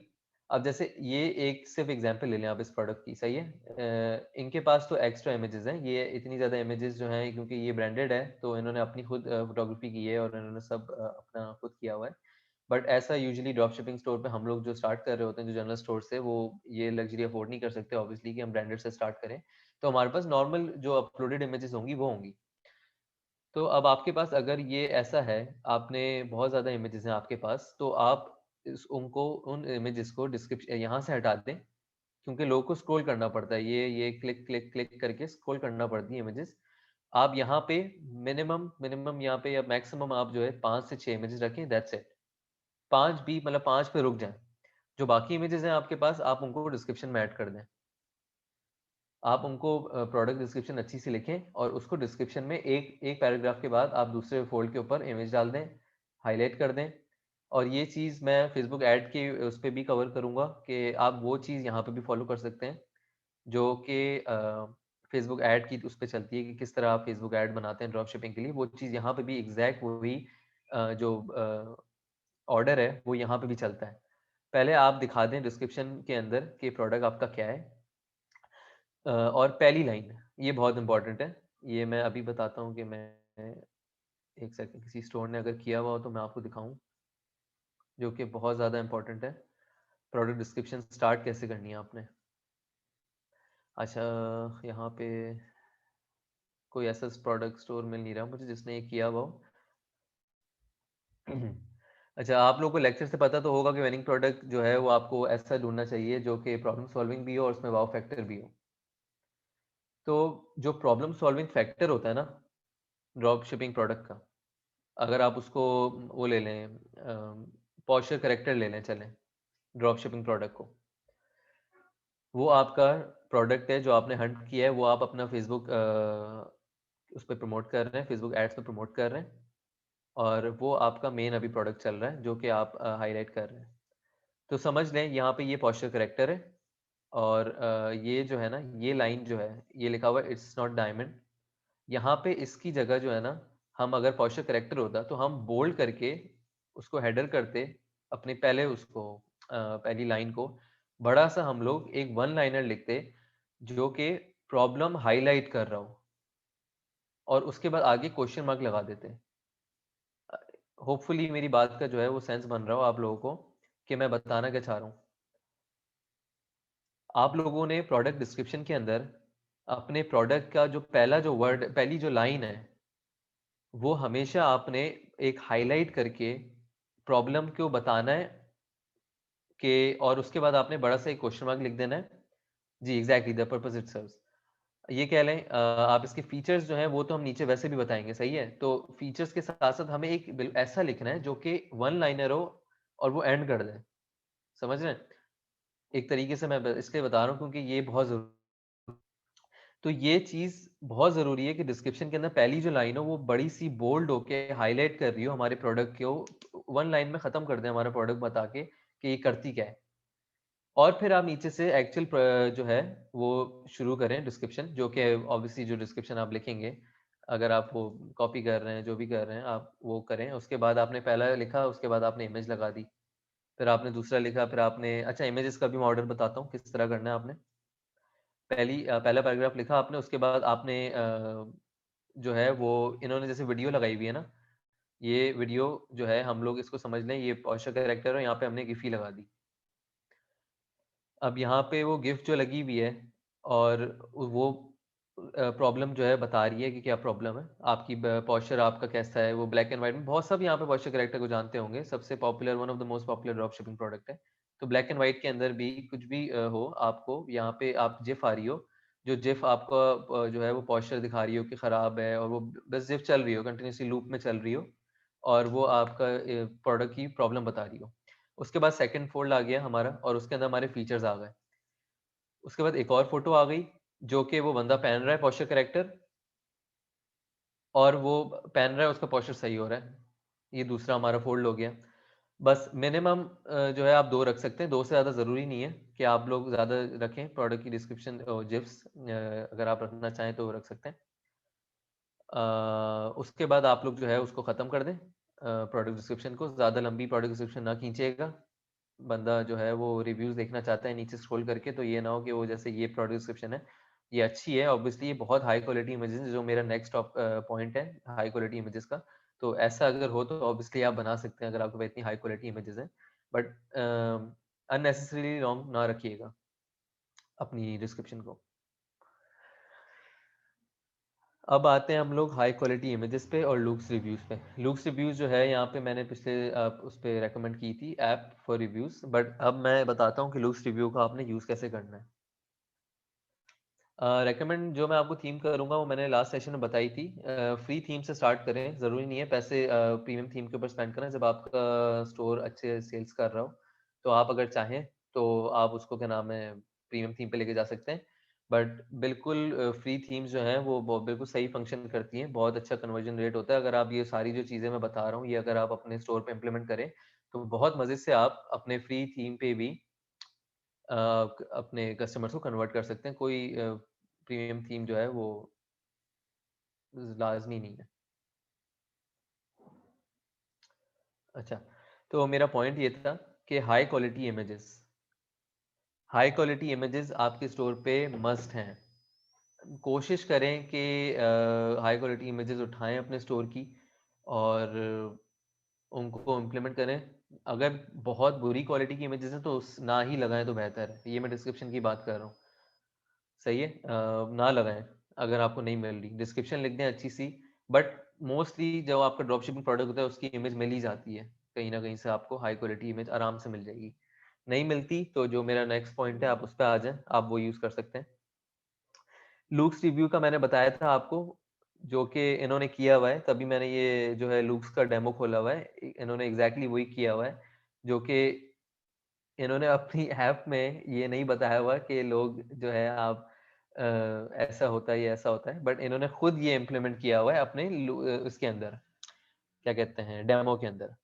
अब जैसे ये एक सिर्फ एग्जांपल ले लें आप इस प्रोडक्ट की, सही है। इनके पास तो एक्स्ट्रा इमेजेस हैं, ये इतनी ज़्यादा इमेजेस जो हैं क्योंकि ये ब्रांडेड है तो इन्होंने अपनी खुद फोटोग्राफी की है और इन्होंने सब अपना खुद किया हुआ है। बट ऐसा यूजुअली ड्रॉप शिपिंग स्टोर पे हम लोग जो स्टार्ट कर रहे होते हैं, जो जनरल स्टोर से, वो ये लग्जरी अफोर्ड नहीं कर सकते ऑब्वियसली कि हम ब्रांडेड से स्टार्ट करें। तो हमारे पास नॉर्मल जो अपलोडेड इमेजेस होंगी वो होंगी। तो अब आपके पास अगर ये ऐसा है, आपने बहुत ज़्यादा इमेजेस हैं आपके पास, तो आप उन इमेजेस को डिस्क्रिप्शन यहाँ से हटा दें, क्योंकि लोगों को स्क्रॉल करना पड़ता है, ये क्लिक क्लिक क्लिक करके स्क्रॉल करना पड़ती है इमेजेस। आप यहाँ पे मिनिमम मिनिमम यहाँ पे या मैक्सिमम आप जो है 5 से 6 इमेजेस रखें, दैट्स इट। 5 भी मतलब 5 पे रुक जाएं। जो बाकी इमेजेस हैं आपके पास, आप उनको डिस्क्रिप्शन में ऐड कर दें। आप उनको प्रोडक्ट डिस्क्रिप्शन अच्छी सी लिखें और उसको डिस्क्रिप्शन में एक एक पैराग्राफ के बाद आप दूसरे फोल्ड के ऊपर इमेज डाल दें, हाईलाइट कर दें। और ये चीज़ मैं फेसबुक ऐड के उस पर भी कवर करूँगा कि आप वो चीज़ यहाँ पे भी फॉलो कर सकते हैं जो कि फेसबुक ऐड की उस पर चलती है कि किस तरह आप फेसबुक ऐड बनाते हैं ड्रॉप शिपिंग के लिए। वो चीज़ यहाँ पे भी एग्जैक्ट वही जो ऑर्डर है वो यहाँ पे भी चलता है। पहले आप दिखा दें डिस्क्रिप्शन के अंदर कि प्रोडक्ट आपका क्या है। और पहली लाइन, ये बहुत इंपॉर्टेंट है, ये मैं अभी बताता हूँ कि मैं एक सेकंड, किसी स्टोर ने अगर किया हुआ हो तो मैं आपको दिखाऊं, जो कि बहुत ज़्यादा इंपॉर्टेंट है। प्रोडक्ट डिस्क्रिप्शन स्टार्ट कैसे करनी है आपने। अच्छा, यहाँ पे कोई ऐसा प्रोडक्ट स्टोर मिल नहीं रहा मुझे जिसने ये किया हुआ हो। अच्छा, आप लोगों को लेक्चर से पता तो होगा कि विनिंग प्रोडक्ट जो है वो आपको ऐसा ढूंढना चाहिए जो कि प्रॉब्लम सॉल्विंग भी हो और उसमें वाव फैक्टर भी हो। तो जो प्रॉब्लम सॉल्विंग फैक्टर होता है ना ड्रॉप शिपिंग प्रोडक्ट का, अगर आप उसको वो ले लें, पॉस्चर करेक्टर ले लें चलें, ड्रॉप शिपिंग प्रोडक्ट को, वो आपका प्रोडक्ट है जो आपने हंट किया है, वो आप अपना फेसबुक उस पर प्रमोट कर रहे हैं, फेसबुक एड्स पे प्रमोट कर रहे हैं, और वो आपका मेन अभी प्रोडक्ट चल रहा है जो कि आप हाईलाइट कर रहे हैं। तो समझ लें यहाँ पे ये पॉस्चर करेक्टर है, और ये जो है ना, ये लाइन जो है, ये लिखा हुआ है इट्स नॉट डायमंड। यहाँ पे इसकी जगह जो है ना, हम अगर पॉस्चर करेक्टर होता तो हम बोल्ड करके उसको हेडर करते, अपने पहले उसको पहली लाइन को बड़ा सा हम लोग एक वन लाइनर लिखते जो कि प्रॉब्लम हाईलाइट कर रहा हो, और उसके बाद आगे क्वेश्चन मार्क लगा देते। होपफुली मेरी बात का जो है वो सेंस बन रहा हो आप लोगों को कि मैं बताना क्या चाह रहा हूँ। आप लोगों ने प्रोडक्ट डिस्क्रिप्शन के अंदर अपने प्रोडक्ट का जो पहला जो वर्ड, पहली जो लाइन है, वो हमेशा आपने एक हाईलाइट करके प्रॉब्लम को बताना है कि, और उसके बाद आपने बड़ा सा एक क्वेश्चन मार्क लिख देना है। जी exactly, the purpose it serves. ये कह लें आप इसके फीचर्स जो हैं वो तो हम नीचे वैसे भी बताएंगे, सही है। तो फीचर्स के साथ साथ हमें एक ऐसा लिखना है जो कि वन लाइनर हो और वो एंड कर दे। समझ रहे हैं, एक तरीके से मैं इसलिए बता रहा हूँ क्योंकि ये बहुत जरूरी। तो ये चीज़ बहुत ज़रूरी है कि डिस्क्रिप्शन के अंदर पहली जो लाइन हो वो बड़ी सी बोल्ड होके हाईलाइट कर रही हो हमारे प्रोडक्ट को, वन लाइन में ख़त्म कर दें हमारा प्रोडक्ट बता के कि ये करती क्या है। और फिर आप नीचे से एक्चुअल जो है वो शुरू करें डिस्क्रिप्शन, जो कि ऑब्वियसली जो डिस्क्रिप्शन आप लिखेंगे, अगर आप वो कॉपी कर रहे हैं, जो भी कर रहे हैं आप वो करें। उसके बाद आपने पहला लिखा, उसके बाद आपने इमेज लगा दी, फिर आपने दूसरा लिखा, फिर आपने अच्छा इमेजेस का भी मैं ऑर्डर बताता हूँ किस तरह करना है आपने। पहला पैराग्राफ लिखा आपने, उसके बाद आपने जो है वो इन्होंने जैसे वीडियो लगाई हुई है ना, ये वीडियो जो है हम लोग इसको समझ लें ये पॉस्चर कैरेक्टर है, यहाँ पे हमने गिफी लगा दी। अब यहाँ पे वो गिफ्ट जो लगी हुई है और वो प्रॉब्लम जो है बता रही है कि क्या प्रॉब्लम है आपकी, पॉस्चर आपका कैसा है, वो ब्लैक एंड व्हाइट में, बहुत सब यहाँ पे पॉस्चर कैरेक्टर को जानते होंगे, सबसे popular one of the most popular drop shipping product है। तो ब्लैक एंड व्हाइट के अंदर भी कुछ भी हो आपको यहाँ पे आप जिफ आ रही हो, जो जिफ आपका जो है वो पॉस्चर दिखा रही हो कि खराब है, और वो बस जिफ चल रही हो कंटिन्यूसली लूप में चल रही हो, और वो आपका प्रोडक्ट की प्रॉब्लम बता रही हो। उसके बाद सेकंड फोल्ड आ गया हमारा और उसके अंदर हमारे फीचर्स आ गए। उसके बाद एक और फोटो आ गई जो कि वो बंदा पहन रहा है पोस्चर कैरेक्टर, और वो पहन रहा है उसका पोस्चर सही हो रहा है। ये दूसरा हमारा फोल्ड हो गया। बस मिनिमम जो है आप 2 रख सकते हैं, 2 से ज़्यादा ज़रूरी नहीं है कि आप लोग ज़्यादा रखें। प्रोडक्ट की डिस्क्रिप्शन जिफ्स अगर आप रखना चाहें तो रख सकते हैं। उसके बाद आप लोग जो है उसको ख़त्म कर दें, प्रोडक्ट डिस्क्रिप्शन को। ज़्यादा लंबी प्रोडक्ट डिस्क्रिप्शन ना खींचिएगा, बंदा जो है वो रिव्यूज़ देखना चाहता है नीचे स्क्रॉल करके, तो ये ना हो कि वो जैसे ये प्रोडक्ट डिस्क्रिप्शन है, ये अच्छी है ऑब्वियसली, ये बहुत हाई क्वालिटी इमेजेस है, जो मेरा नेक्स्ट टॉप पॉइंट है हाई क्वालिटी इमेजेस का। तो ऐसा अगर हो तो ऑब्वियसली आप बना सकते हैं अगर आपके पास इतनी हाई क्वालिटी इमेजेस हैं, बट अननेसेसरीली लॉन्ग ना रखिएगा अपनी डिस्क्रिप्शन को। अब आते हैं हम लोग हाई क्वालिटी इमेजेस पे और लुक्स रिव्यूज पे। लुक्स रिव्यूज जो है यहाँ पे मैंने पिछले उस पे रेकमेंड की थी ऐप फॉर रिव्यूज, बट अब मैं बताता हूँ कि लुक्स रिव्यू का आपने यूज़ कैसे करना है। रेकमेंड जो मैं आपको थीम करूँगा वो मैंने लास्ट सेशन में बताई थी। फ्री थीम से स्टार्ट करें, ज़रूरी नहीं है पैसे प्रीमियम थीम के ऊपर स्पेंड करें जब आपका स्टोर अच्छे सेल्स कर रहा हो। तो आप अगर चाहें तो आप उसको क्या नाम है प्रीमियम थीम पे लेके जा सकते हैं, बट बिल्कुल फ्री थीम्स जो हैं वो बिल्कुल सही फंक्शन करती हैं, बहुत अच्छा कन्वर्जन रेट होता है। अगर आप ये सारी जो चीज़ें मैं बता रहा हूँ ये अगर आप अपने स्टोर पे इम्प्लीमेंट करें तो बहुत मज़े से आप अपने फ्री थीम पे भी अपने कस्टमर्स को कन्वर्ट कर सकते हैं। कोई प्रीमियम थीम जो है वो लाज़मी नहीं है। अच्छा, तो मेरा पॉइंट ये था कि हाई क्वालिटी इमेजेस आपके स्टोर पे मस्ट हैं। कोशिश करें कि हाई क्वालिटी इमेजेस उठाएँ अपने स्टोर की और उनको इम्प्लीमेंट करें। अगर बहुत बुरी क्वालिटी की इमेजेस हैं तो ना ही लगाएँ तो बेहतर है। ये मैं डिस्क्रिप्शन की बात कर रहा हूँ। सही है, ना लगाएं अगर आपको नहीं मिल रही, डिस्क्रिप्शन लिख दें अच्छी सी। बट मोस्टली जो आपका ड्रॉप शिपिंग प्रोडक्ट होता है उसकी इमेज मिल ही जाती है, कहीं ना कहीं से आपको हाई क्वालिटी इमेज आराम से मिल जाएगी। नहीं मिलती तो जो मेरा नेक्स्ट पॉइंट है आप उस पर आ जाएं, आप वो यूज कर सकते हैं। लुक्स रिव्यू का मैंने बताया था आपको, जो कि इन्होंने किया हुआ है, तभी मैंने ये जो है लुक्स का डेमो खोला हुआ है। इन्होंने एग्जैक्टली वही किया हुआ है, जो कि इन्होंने अपनी ऐप में ये नहीं बताया हुआ कि लोग जो है आप ऐसा होता है या ऐसा होता है, बट इन्होंने खुद ये इम्प्लीमेंट किया हुआ है अपने उसके अंदर, क्या कहते हैं, डेमो के अंदर।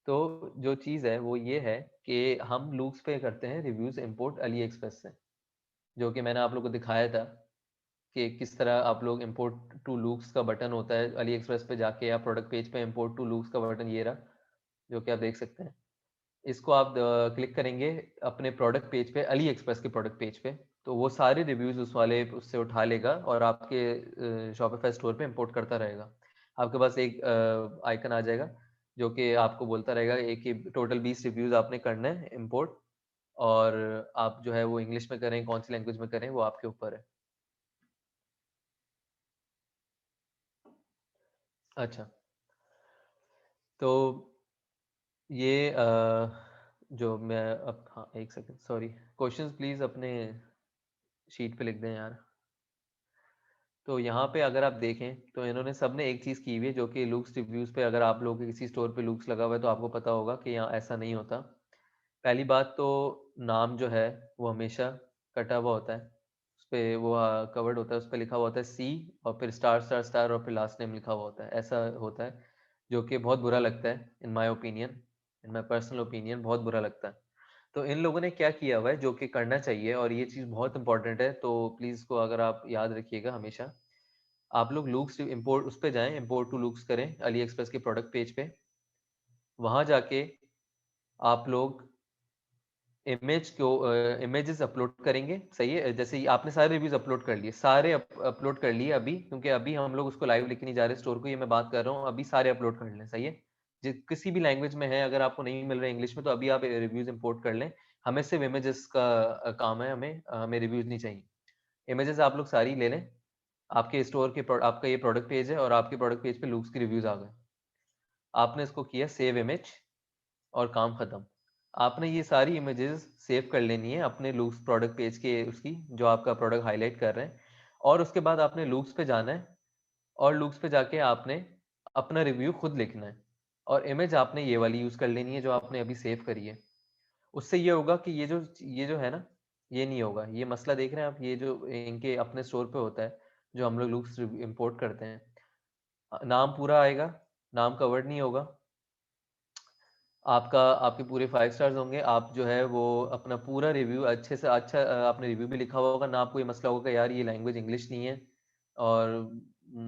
तो जो चीज़ है वो ये है कि हम लूक्स पे करते हैं रिव्यूज इंपोर्ट अली एक्सप्रेस से, जो कि मैंने आप लोग को दिखाया था कि किस तरह आप लोग इंपोर्ट टू लूक्स का बटन होता है अली एक्सप्रेस पे जाके, या प्रोडक्ट पेज पे इंपोर्ट टू लूक्स का बटन ये रहा, जो कि आप देख सकते हैं। इसको आप क्लिक करेंगे अपने प्रोडक्ट पेज पे, अली एक्सप्रेस के प्रोडक्ट पेज पे, तो वो सारे रिव्यूज उस वाले उससे उठा लेगा और आपके शॉपिफाई स्टोर पे इंपोर्ट करता रहेगा। आपके पास एक आइकन आ जाएगा जो कि आपको बोलता रहेगा एक ही टोटल 20 रिव्यूज आपने करना है इंपोर्ट, और आप जो है वो इंग्लिश में करें कौन सी लैंग्वेज में करें वो आपके ऊपर है। अच्छा, तो ये जो मैं अब, हाँ एक सेकंड सॉरी, क्वेश्चंस प्लीज अपने शीट पे लिख दें यार। तो यहाँ पे अगर आप देखें तो इन्होंने सबने एक चीज़ की हुई है, जो कि लुक्स रिव्यूज़ पे अगर आप लोगों के किसी स्टोर पे लुक्स लगा हुआ है तो आपको पता होगा कि यहाँ ऐसा नहीं होता। पहली बात तो नाम जो है वो हमेशा कटा हुआ होता है पे वो कवर्ड होता है, उस पे लिखा हुआ होता है सी और फिर स्टार स्टार स्टार और फिर लास्ट नेम लिखा हुआ होता है, ऐसा होता है, जो कि बहुत बुरा लगता है in my opinion, in my personal opinion बहुत बुरा लगता है। तो इन लोगों ने क्या किया हुआ है जो कि करना चाहिए, और ये चीज़ बहुत इंपॉर्टेंट है, तो प्लीज़ को अगर आप याद रखिएगा हमेशा, आप लोग लूक्स इंपोर्ट उस पे जाएं, इंपोर्ट टू लूक्स करें अली एक्सप्रेस के प्रोडक्ट पेज पे, वहां जाके आप लोग इमेज को इमेजेस अपलोड करेंगे, सही है, जैसे ही आपने सारे रिव्यूज अपलोड कर लिए, सारे अपलोड कर लिए अभी, क्योंकि अभी हम लोग उसको लाइव लेके नहीं जा रहे स्टोर को, ये मैं बात कर रहा हूँ, अभी सारे अपलोड कर लें, सही है, किसी भी लैंग्वेज में है, अगर आपको नहीं मिल रहा है इंग्लिश में तो अभी आप रिव्यूज इंपोर्ट कर लें। हमें सिर्फ इमेजेस का काम है, हमें रिव्यूज नहीं चाहिए। इमेजेस आप लोग सारी ले लें, आपके स्टोर के आपका ये प्रोडक्ट पेज है और आपके प्रोडक्ट पेज पे लुक्स की रिव्यूज आ गए, आपने इसको किया सेव इमेज और काम खत्म। आपने ये सारी इमेजेस सेव कर लेनी है अपने लूक्स प्रोडक्ट पेज के, उसकी जो आपका प्रोडक्ट हाईलाइट कर रहे हैं, और उसके बाद आपने लूक्स पे जाना है, और लूक्स पे जाके आपने अपना रिव्यू खुद लिखना है, और इमेज आपने ये वाली यूज कर लेनी है जो आपने अभी सेव करी है। उससे ये होगा कि ये जो है ना, ये नहीं होगा, ये मसला देख रहे हैं आप, ये जो इनके अपने स्टोर पे होता है, जो हम लोग लूक्स इंपोर्ट करते हैं, नाम पूरा आएगा, नाम कवर्ड नहीं होगा, आपका आपके पूरे 5 स्टार्स होंगे, आप जो है वो अपना पूरा रिव्यू अच्छे से अच्छा आपने रिव्यू भी लिखा हुआ होगा ना, आपको ये मसला होगा यार ये लैंग्वेज इंग्लिश नहीं है, और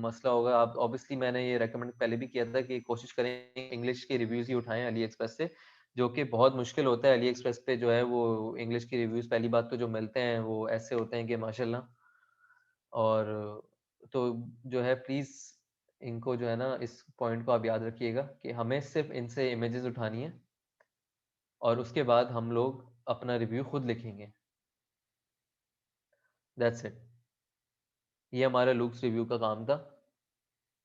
मसला होगा, आप ऑब्वियसली मैंने ये रेकमेंड पहले भी किया था कि कोशिश करें इंग्लिश के रिव्यूज ही उठाएं अली एक्सप्रेस से, जो कि बहुत मुश्किल होता है अली एक्सप्रेस पे, जो है वो इंग्लिश के रिव्यूज पहली बात तो जो मिलते हैं वो ऐसे होते हैं कि माशाल्लाह, और तो जो है प्लीज इनको जो है ना, इस पॉइंट को आप याद रखिएगा कि हमें सिर्फ इनसे इमेजेस उठानी है, और उसके बाद हम लोग अपना रिव्यू खुद लिखेंगे, दैट्स इट। ये हमारा लुक्स रिव्यू का काम था।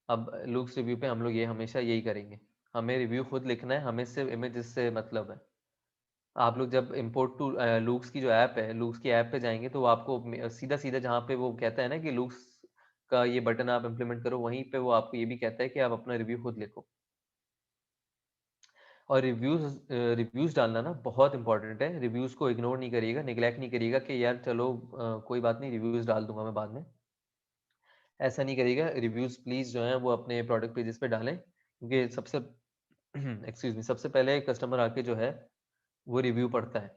अब लुक्स रिव्यू पे हम लोग ये हमेशा यही करेंगे, हमें रिव्यू खुद लिखना है, हमें सिर्फ इमेजेस से मतलब है। आप लोग जब इम्पोर्ट टू लुक्स की जो ऐप है, लुक्स की ऐप पे जाएंगे तो वो आपको सीधा सीधा जहाँ पे वो कहता है ना कि लुक्स का ये बटन आप इम्प्लीमेंट करो, वहीं पे वो आपको ये भी कहता है कि आप अपना रिव्यू खुद लिखो। और रिव्यूज डालना ना बहुत इंपॉर्टेंट है, रिव्यूज को इग्नोर नहीं करिएगा, निगलेक्ट नहीं करिएगा कि यार चलो कोई बात नहीं रिव्यूज डाल दूंगा मैं बाद में, ऐसा नहीं करिएगा। रिव्यूज प्लीज जो है वो अपने प्रोडक्ट पेजेस पे डालें, क्योंकि सबसे एक्सक्यूज मी, सबसे पहले कस्टमर आके जो है वो रिव्यू पढ़ता है,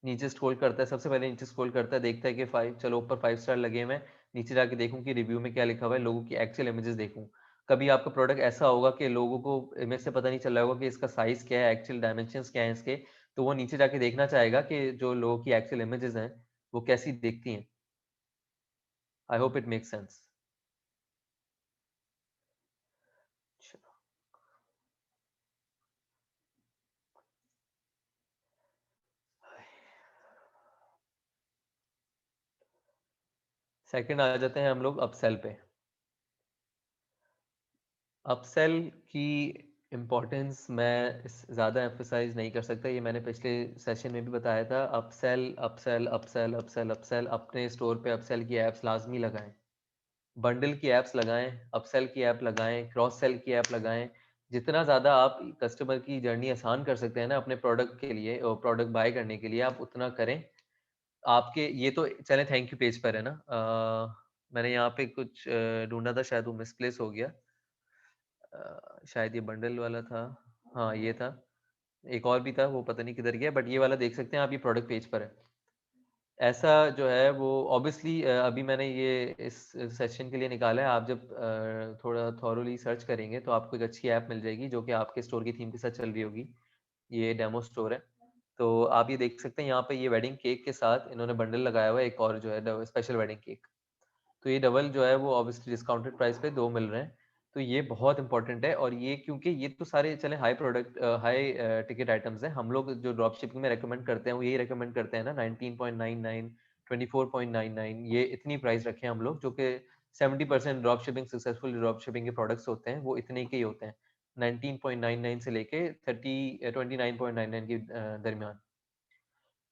नीचे स्क्रॉल करता है, सबसे पहले नीचे स्क्रॉल करता है, देखता है कि 5, चलो ऊपर 5 स्टार लगे हुए हैं, नीचे जाके देखूं कि रिव्यू में क्या लिखा हुआ है, लोगों की एक्चुअल इमेजेस देखूं। कभी आपका प्रोडक्ट ऐसा होगा कि लोगों को इमेज से पता नहीं चल रहा होगा कि इसका साइज क्या है, एक्चुअल डायमेंशंस क्या है इसके, तो वो नीचे जाके देखना चाहेगा कि जो लोगों की एक्चुअल इमेजेस हैं वो कैसी दिखती हैं। I hope it makes sense. Second आ जाते हैं हम लोग अपसेल पे। अपसेल की इम्पोर्टेंस मैं ज़्यादा एम्फसाइज नहीं कर सकता, ये मैंने पिछले सेशन में भी बताया था। Upsell upsell upsell upsell upsell, अपने स्टोर पे अपसेल की ऐप्स लाजमी लगाएं, बंडल की ऐप्स लगाएं, अपसेल की ऐप लगाएं, क्रॉस सेल की ऐप लगाएं। जितना ज़्यादा आप कस्टमर की जर्नी आसान कर सकते हैं ना अपने प्रोडक्ट के लिए और प्रोडक्ट बाय करने के लिए, आप उतना करें। आपके ये तो चले थैंक यू पेज पर है ना, मैंने यहाँ पे कुछ ढूंढा था, शायद वो मिसप्लेस हो गया, शायद ये बंडल वाला था, हाँ ये था, एक और भी था वो पता नहीं किधर गया, बट ये वाला देख सकते हैं आप, ये प्रोडक्ट पेज पर है। ऐसा जो है वो ऑब्वियसली अभी मैंने ये इस सेशन के लिए निकाला है, आप जब थोड़ा थॉरोली सर्च करेंगे तो आपको एक अच्छी ऐप मिल जाएगी जो कि आपके स्टोर की थीम के साथ चल रही होगी। ये डेमो स्टोर है, तो आप ये देख सकते हैं यहाँ पे, ये वेडिंग केक के साथ इन्होंने बंडल लगाया हुआ है, एक और जो है स्पेशल वेडिंग केक, तो ये डबल जो है वो ऑब्वियसली डिस्काउंटेड प्राइस पे दो मिल रहे हैं। तो ये बहुत इंपॉर्टेंट है, और ये क्योंकि ये तो सारे चले हाई टिकट आइटम्स हैं, हम लोग जो ड्रॉप शिपिंग में रेकमेंड करते हैं वो यही रेकमेंड करते हैं ना, 19.99, 24.99, ये इतनी प्राइस रखें हम लोग, जो कि 70% drop shipping, successful drop shipping के प्रोडक्ट्स होते हैं वो इतने के ही होते हैं, 19.99 से लेके 29.99 के दरमियान।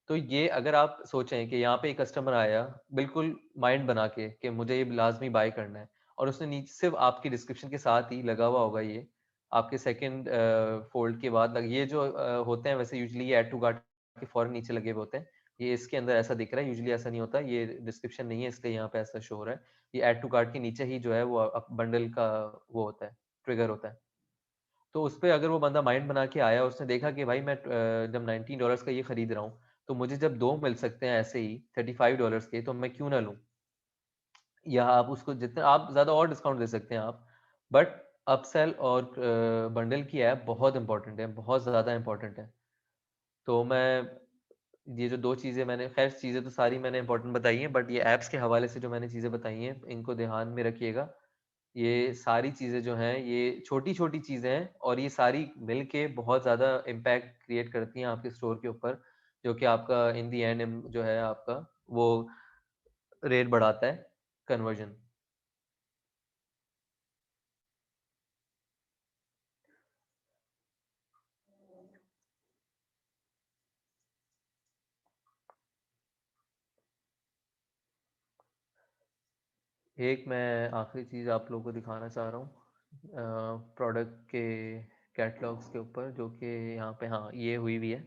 तो ये अगर आप सोचें कि यहाँ पे एक कस्टमर आया बिल्कुल माइंड बना के कि मुझे ये लाजमी बाय करना है, और उसने नीचे सिर्फ आपकी डिस्क्रिप्शन के साथ ही लगा हुआ होगा, ये आपके सेकंड फोल्ड के बाद ये जो होते हैं वैसे यूजुअली ये ऐड टू कार्ट के फौरन नीचे लगे हुए होते हैं, ये इसके अंदर ऐसा दिख रहा है, यूजुअली ऐसा नहीं होता, ये डिस्क्रिप्शन नहीं है इसलिए यहाँ पे ऐसा शो हो रहा है। ये ऐड टू कार्ट के नीचे ही जो है वो बंडल का वो होता है, ट्रिगर होता है। तो उस पे अगर वो बंदा माइंड बना के आया, उसने देखा कि भाई मैं जब $19 का ये खरीद रहा हूँ, तो मुझे जब 2 मिल सकते हैं ऐसे ही $35 के, तो मैं क्यों ना लूँ? या आप उसको जितना आप ज़्यादा और डिस्काउंट दे सकते हैं आप, बट अपसेल और बंडल की ऐप बहुत इंपॉर्टेंट है, बहुत ज़्यादा इंपॉर्टेंट है। तो मैं ये जो 2 चीज़ें मैंने, खैर चीज़ें तो सारी मैंने इंपॉर्टेंट बताई हैं, बट ये ऐप्स के हवाले से जो मैंने चीज़ें बताई हैं, इनको ध्यान में रखिएगा। ये सारी चीज़ें जो हैं, ये छोटी-छोटी चीज़ें हैं और ये सारी मिलके बहुत ज़्यादा इम्पैक्ट क्रिएट करती हैं आपके स्टोर के ऊपर, जो कि आपका इन द एंड जो है आपका वो रेट बढ़ाता है, कन्वर्जन। एक मैं आखिरी चीज़ आप लोगों को दिखाना चाह रहा हूँ प्रोडक्ट के कैटलॉग्स के ऊपर, जो कि यहाँ पे हाँ ये हुई भी है।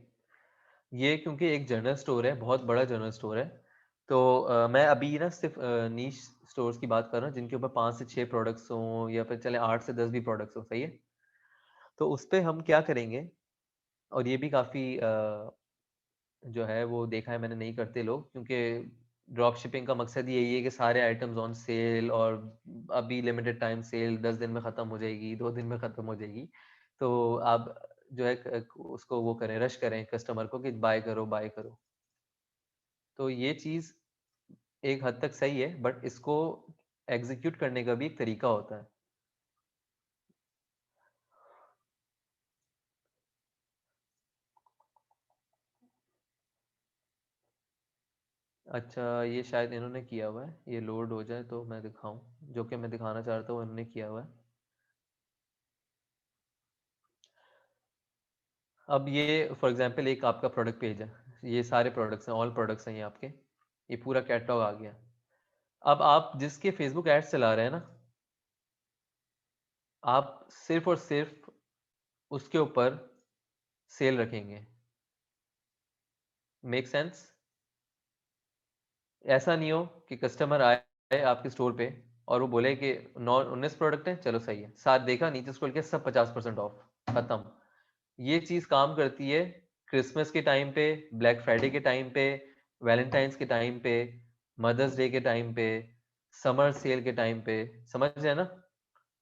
ये क्योंकि एक जनरल स्टोर है, बहुत बड़ा जनरल स्टोर है, तो मैं अभी ना सिर्फ नीश स्टोर्स की बात कर रहा हूँ जिनके ऊपर 5 से 6 प्रोडक्ट्स हों, या फिर चले 8 से 10 भी प्रोडक्ट्स हों, सही है। तो उस पे हम क्या करेंगे, और ये भी काफ़ी जो है वो देखा है मैंने नहीं करते लोग, क्योंकि ड्रॉप शिपिंग का मकसद ही यही है कि सारे आइटम्स ऑन सेल, और अभी लिमिटेड टाइम सेल 10 दिन में ख़त्म हो जाएगी, 2 दिन में ख़त्म हो जाएगी। तो आप जो है उसको वो करें, रश करें कस्टमर को कि बाय करो बाय करो। तो ये चीज़ एक हद तक सही है, बट इसको एग्जीक्यूट करने का भी एक तरीका होता है। अच्छा, ये शायद इन्होंने किया हुआ है, ये लोड हो जाए तो मैं दिखाऊं, जो कि मैं दिखाना चाहता हूँ इन्होंने किया हुआ है। अब ये फॉर एग्जांपल एक आपका प्रोडक्ट पेज है, ये सारे प्रोडक्ट्स हैं, ऑल प्रोडक्ट्स हैं ये आपके, ये पूरा कैटलॉग आ गया। अब आप जिसके फेसबुक एड्स चला रहे हैं ना, आप सिर्फ और सिर्फ उसके ऊपर सेल रखेंगे। Make sense? ऐसा नहीं हो कि कस्टमर आए आपके स्टोर पे और वो बोले कि 19 प्रोडक्ट हैं, चलो सही है, साथ देखा नीचे स्क्रॉल किया, सब 50% ऑफ, खत्म। ये चीज काम करती है क्रिसमस के टाइम पे, ब्लैक फ्राइडे के टाइम पे, वैलेंटाइंस के टाइम पे, मदर्स डे के टाइम पे, समर सेल के टाइम पे, समझ रहे हैं ना?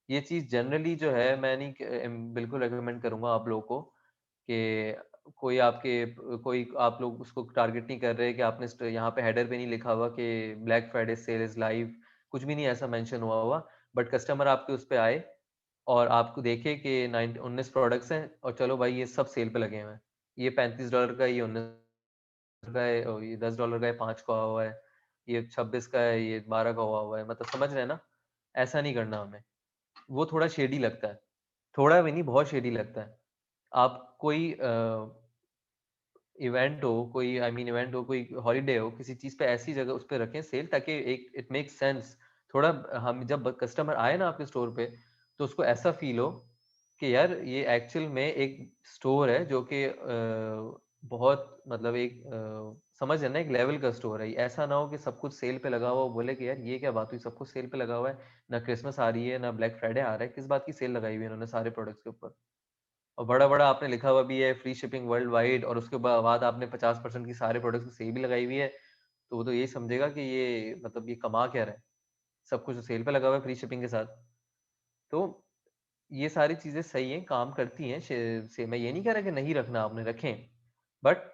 ये चीज जनरली जो है मैं नहीं बिल्कुल रेकमेंड करूंगा आप लोगों को कि कोई आप लोग उसको टारगेट नहीं कर रहे कि आपने यहाँ पे हेडर पे नहीं लिखा हुआ कि black Friday sale is live, कुछ भी नहीं ऐसा मेंशन हुआ हुआ, बट कस्टमर आपके उस पे आए और आपको देखे कि 19 प्रोडक्ट्स हैं और चलो भाई ये सब सेल पे लगे हुए हैं, ये $35 का, ये 19 का है, और ये $10 का है, 5 का हुआ है, ये 26 का है, ये 12 का हुआ है, मतलब समझ रहे हैं ना? ऐसा नहीं करना हमें, वो थोड़ा शेडी लगता है, थोड़ा भी नहीं बहुत शेडी लगता है। आप कोई इवेंट हो, कोई आई मीन इवेंट हो, कोई हॉलिडे हो, किसी चीज पे ऐसी जगह उस पे रखें सेल, ताकि एक इट मेक सेंस थोड़ा। हम जब कस्टमर आए ना आपके स्टोर पे, तो उसको ऐसा फील हो कि यार ये एक्चुअल में एक स्टोर है जो कि बहुत मतलब एक समझ है ना, एक लेवल का स्टोर है। ऐसा ना हो कि सब कुछ सेल पे लगा हुआ हो, बोले कि यार ये क्या बात हुई, सब कुछ सेल पे लगा हुआ है, ना क्रिसमस आ रही है ना ब्लैक फ्राइडे आ रहा है, किस बात की सेल लगाई हुई है इन्होंने सारे प्रोडक्ट्स के ऊपर। और बड़ा-बड़ा आपने लिखा हुआ भी है फ्री शिपिंग वर्ल्ड वाइड, और उसके बाद आपने 50% की सारे प्रोडक्ट्स की सेल भी लगाई हुई है, तो वो तो यही समझेगा कि ये मतलब ये कमा क्या रहा है, सब कुछ सेल पे लगा हुआ है फ्री शिपिंग के साथ। तो ये सारी चीजें सही हैं, काम करती हैं, से मैं ये नहीं कह रहा कि नहीं रखना, आपने रखें, बट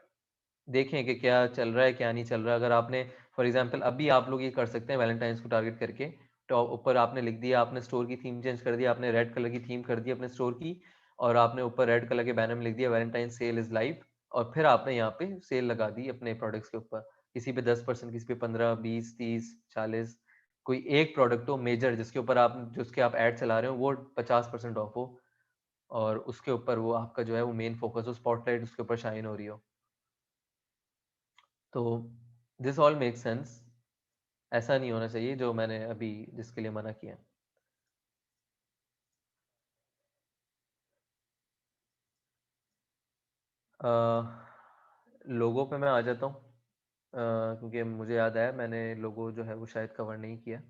देखें कि क्या चल रहा है क्या नहीं चल रहा है। अगर आपने फॉर एग्जांपल अभी आप लोग ये कर सकते हैं वैलेंटाइंस को टारगेट करके, तो ऊपर आपने लिख दिया, आपने स्टोर की थीम चेंज कर दिया, आपने रेड कलर की थीम कर दी अपने स्टोर की, और आपने ऊपर रेड कलर के बैनर में लिख दिया वैलेंटाइन सेल इज लाइव, और फिर आपने यहाँ पे सेल लगा दी अपने प्रोडक्ट्स के ऊपर, किसी पे 10%, किसी पे 15, 20, 30, 40, कोई एक प्रोडक्ट हो मेजर जिसके ऊपर आप जिसके आप ऐड चला रहे हो वो 50% ऑफ हो, और उसके ऊपर वो आपका जो है वो मेन फोकस हो, स्पॉटलाइट उसके ऊपर शाइन हो रही हो। तो दिस ऑल मेक सेंस। ऐसा नहीं होना चाहिए जो मैंने अभी जिसके लिए मना किया। लोगों पे मैं आ जाता हूँ। क्योंकि मुझे याद आया मैंने लोगो जो है वो शायद कवर नहीं किया।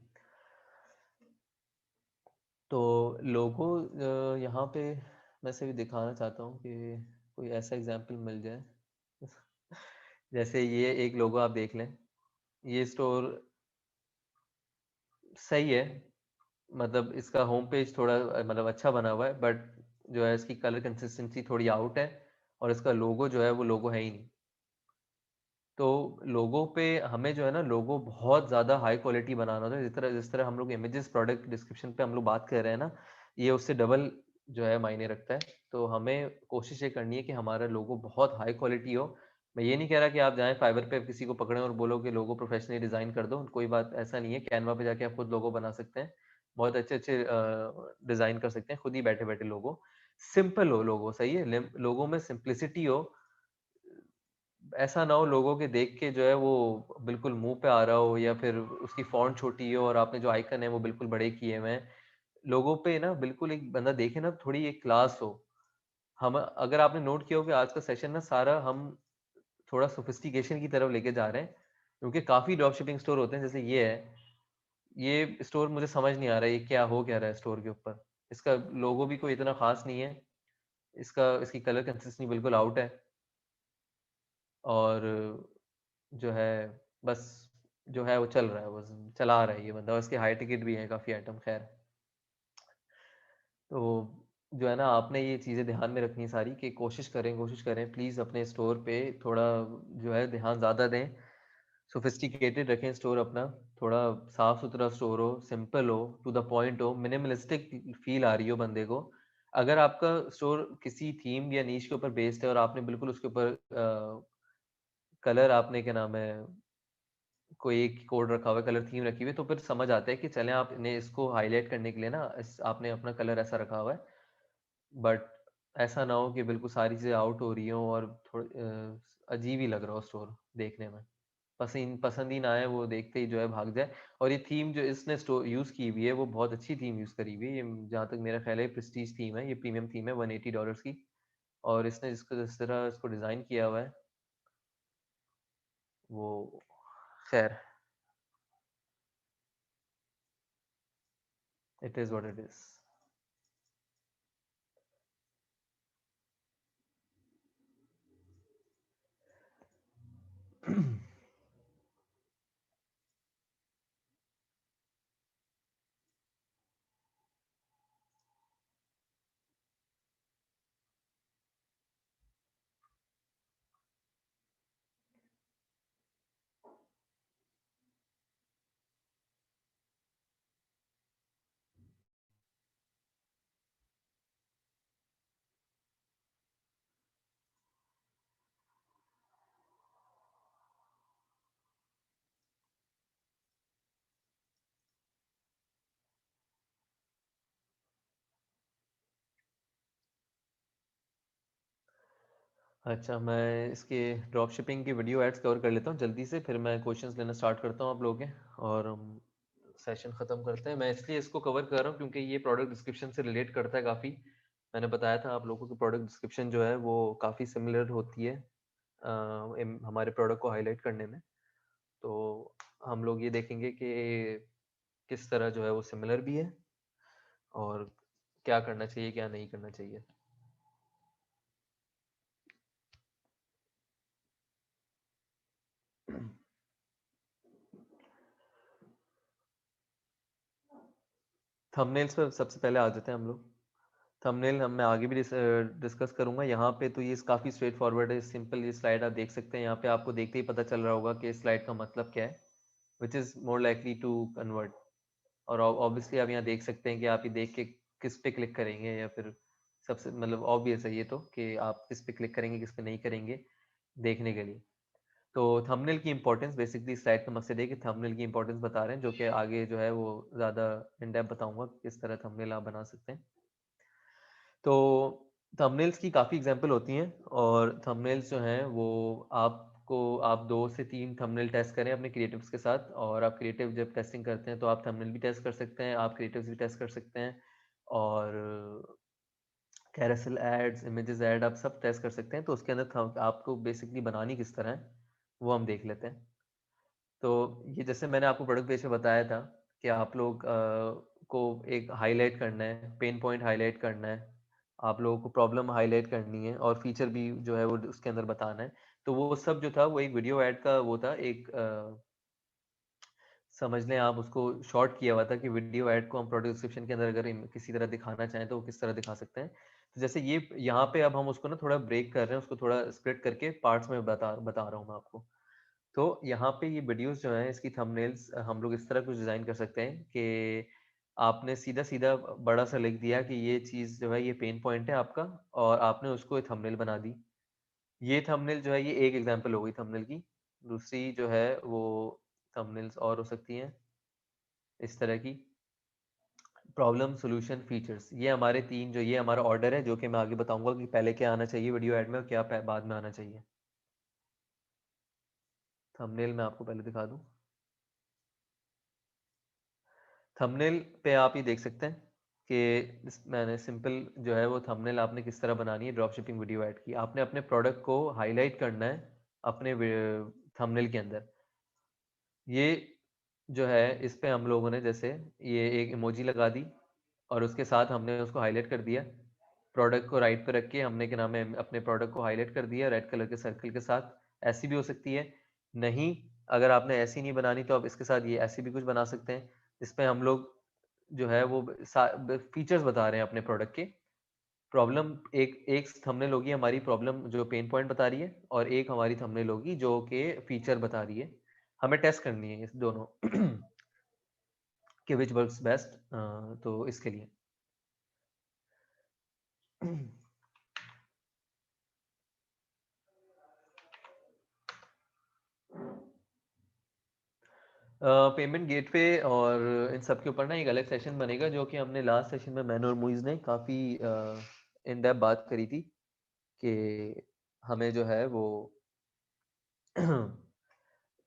तो लोगो यहाँ पे मैं सिर्फ दिखाना चाहता हूँ कि कोई ऐसा एग्जांपल मिल जाए। जैसे ये एक लोगो आप देख लें, ये स्टोर सही है, मतलब इसका होम पेज थोड़ा मतलब अच्छा बना हुआ है, बट जो है इसकी कलर कंसिस्टेंसी थोड़ी आउट है, और इसका लोगो जो है वो लोगो है ही नहीं। तो लोगो पे हमें जो है ना लोगो बहुत ज़्यादा हाई क्वालिटी बनाना होता है, जिस तरह हम लोग इमेजेस प्रोडक्ट डिस्क्रिप्शन पे हम लोग बात कर रहे हैं ना, ये उससे डबल जो है मायने रखता है। तो हमें कोशिश ये करनी है कि हमारा लोगो बहुत हाई क्वालिटी हो। मैं ये नहीं कह रहा कि आप जाएं फाइवर पे किसी को पकड़ें और बोलो कि लोगो प्रोफेशनली डिज़ाइन कर दो, कोई बात ऐसा नहीं है। कैनवा पे जाके आप खुद लोगो बना सकते हैं, बहुत अच्छे अच्छे डिज़ाइन कर सकते हैं खुद ही बैठे बैठे लोगो। सिंपल हो लोगो, सही है, लोगो में सिंप्लिसिटी हो, ऐसा ना हो लोगों के देख के जो है वो बिल्कुल मुंह पे आ रहा हो, या फिर उसकी फॉन्ट छोटी हो और आपने जो आइकन है वो बिल्कुल बड़े किए हुए हैं। लोगों पे ना बिल्कुल एक बंदा देखे ना थोड़ी एक क्लास हो। हम अगर आपने नोट किया हो कि आज का सेशन ना सारा हम थोड़ा सोफिस्टिकेशन की तरफ लेके जा रहे हैं, क्योंकि काफी ड्रॉप शिपिंग स्टोर होते हैं, जैसे ये है, ये स्टोर मुझे समझ नहीं आ रहा है ये क्या हो क्या रहा है स्टोर के ऊपर। इसका लोगो भी कोई इतना खास नहीं है, इसकी कलर कंसिस्टेंसी बिल्कुल आउट है, और जो है बस जो है वो चल रहा है, बस चला रहा है ये बंदा, और इसके हाई टिकट भी है काफ़ी आइटम, खैर। तो जो है ना आपने ये चीज़ें ध्यान में रखनी सारी, कि कोशिश करें प्लीज़ अपने स्टोर पे थोड़ा जो है ध्यान ज़्यादा दें, सोफिस्टिकेटेड रखें स्टोर अपना, थोड़ा साफ सुथरा स्टोर हो, सिंपल हो, टू द पॉइंट हो, मिनिमलिस्टिक फील आ रही हो बंदे को। अगर आपका स्टोर किसी थीम या नीश के ऊपर बेस्ड है और आपने बिल्कुल उसके ऊपर कलर आपने क्या नाम है कोई एक कोड रखा हुआ है, कलर थीम रखी हुई है, तो फिर समझ आता है कि चलें आपने इसको हाईलाइट करने के लिए ना आपने अपना कलर ऐसा रखा हुआ है। बट ऐसा ना हो कि बिल्कुल सारी चीज़ें आउट हो रही हो और थोड़ी अजीब ही लग रहा हो स्टोर देखने में, पसंद ही ना आए, वो देखते ही जो है भाग जाए। और ये थीम जो इसने स्टोर यूज़ की हुई है वो बहुत अच्छी थीम यूज़ करी हुई है, ये जहाँ तक मेरा ख्याल है प्रेस्टीज थीम है, ये प्रीमियम थीम है $180 की। और इसने जिसको जिस तरह इसको डिज़ाइन किया हुआ है वो, खैर, it is what it is. अच्छा, मैं इसके ड्रॉप शिपिंग की वीडियो एड्स कवर कर लेता हूँ जल्दी से, फिर मैं क्वेश्चंस लेना स्टार्ट करता हूँ आप लोगों के, और हम सेशन ख़त्म करते हैं। मैं इसलिए इसको कवर कर रहा हूँ क्योंकि ये प्रोडक्ट डिस्क्रिप्शन से रिलेट करता है काफ़ी। मैंने बताया था आप लोगों की प्रोडक्ट डिस्क्रिप्शन जो है वो काफ़ी सिमिलर होती है हमारे प्रोडक्ट को हाईलाइट करने में। तो हम लोग ये देखेंगे कि किस तरह जो है वो सिमिलर भी है, और क्या करना चाहिए क्या नहीं करना चाहिए। थंबनेल्स पर सबसे पहले आ जाते हैं हम लोग। थंबनेल हम मैं आगे भी डिस्कस करूंगा, यहाँ पे तो ये काफ़ी स्ट्रेट फॉरवर्ड है, सिंपल। ये स्लाइड आप देख सकते हैं, यहाँ पे आपको देखते ही पता चल रहा होगा कि इस स्लाइड का मतलब क्या है, which is more likely to convert. और ऑब्वियसली आप यहाँ देख सकते हैं कि आप ये देख के किस पे क्लिक करेंगे, या फिर सबसे मतलब ऑब्वियस है ये तो कि आप किस पे क्लिक करेंगे किस पे नहीं करेंगे देखने के लिए। तो थंबनेल की इंपॉर्टेंस, बेसिकली स्लाइड का मकसद है कि थंबनेल की इंपॉर्टेंस बता रहे हैं, जो कि आगे जो है वो ज़्यादा इन डेप्थ बताऊंगा किस तरह थंबनेल आप बना सकते हैं। तो थंबनेल्स की काफ़ी एग्जांपल होती हैं, और थंबनेल्स जो हैं वो आप 2 से 3 थंबनेल टेस्ट करें अपने क्रिएटिव्स के साथ, और आप क्रिएटिव जब टेस्टिंग करते हैं तो आप थंबनेल भी टेस्ट कर सकते हैं, आप क्रिएटिव्स भी टेस्ट कर सकते हैं, और कैरोसेल एड्स, इमेजेस ऐड, आप सब टेस्ट कर सकते हैं। तो उसके अंदर आपको बेसिकली बनानी किस तरह है वो हम देख लेते हैं। तो ये जैसे मैंने आपको प्रोडक्ट पेज पे बताया था कि आप लोग को एक हाइलाइट करना है, पेन पॉइंट हाइलाइट करना है, आप लोगों को प्रॉब्लम हाइलाइट करनी है और फीचर भी जो है वो उसके अंदर बताना है। तो वो सब जो था वो एक वीडियो ऐड का वो था, एक समझ लें आप उसको शॉर्ट किया हुआ था कि वीडियो ऐड को हम प्रोडक्ट डिस्क्रिप्शन के अंदर अगर किसी तरह दिखाना चाहें तो वो किस तरह दिखा सकते हैं। तो जैसे ये यहाँ पे अब हम उसको ना थोड़ा ब्रेक कर रहे हैं, उसको थोड़ा स्प्लिट करके पार्ट्स में बता बता रहा हूँ मैं आपको। तो यहाँ पे ये वीडियोस जो हैं इसकी थंबनेल्स हम लोग इस तरह कुछ डिज़ाइन कर सकते हैं कि आपने सीधा-सीधा बड़ा सा लिख दिया कि ये चीज़ जो है ये पेन पॉइंट है आपका, और आपने उसको एक थंबनेल बना दी। ये थंबनेल जो है ये एक एग्जांपल हो गई थंबनेल की। दूसरी जो है वो थंबनेल्स और हो सकती हैं इस तरह की, प्रॉब्लम, सॉल्यूशन, फीचर्स। ये हमारे 3 जो ये हमारा ऑर्डर है जो कि मैं आगे बताऊँगा कि पहले क्या आना चाहिए वीडियो ऐड में और क्या बाद में आना चाहिए। थंबनेल मैं आपको पहले दिखा दूँ। थंबनेल पे आप ये देख सकते हैं कि मैंने सिंपल जो है वो थंबनेल आपने किस तरह बनानी है ड्रॉप शिपिंग वीडियो ऐड की। आपने अपने प्रोडक्ट को हाईलाइट करना है अपने थंबनेल के अंदर। ये जो है इस पे हम लोगों ने जैसे ये एक इमोजी लगा दी और उसके साथ हमने उसको हाईलाइट कर दिया। प्रोडक्ट को राइट पे रख के हमने क्या नाम है अपने प्रोडक्ट को हाईलाइट कर दिया रेड कलर के सर्कल के साथ। ऐसी भी हो सकती है। नहीं, अगर आपने ऐसी नहीं बनानी तो आप इसके साथ ये ऐसी भी कुछ बना सकते हैं। इसमें हम लोग जो है वो फीचर्स बता रहे हैं अपने प्रोडक्ट के। प्रॉब्लम एक एक थंबनेल होगी हमारी प्रॉब्लम जो पेन पॉइंट बता रही है, और एक हमारी थंबनेल होगी जो कि फीचर बता रही है। हमें टेस्ट करनी है इस दोनों कि विच वर्क्स बेस्ट, तो इसके लिए पेमेंट गेटवे और इन सब के ऊपर ना एक अलग सेशन बनेगा, जो कि हमने लास्ट सेशन में मैंने और मुइज ने काफ़ी इन डेप्थ बात करी थी कि हमें जो है वो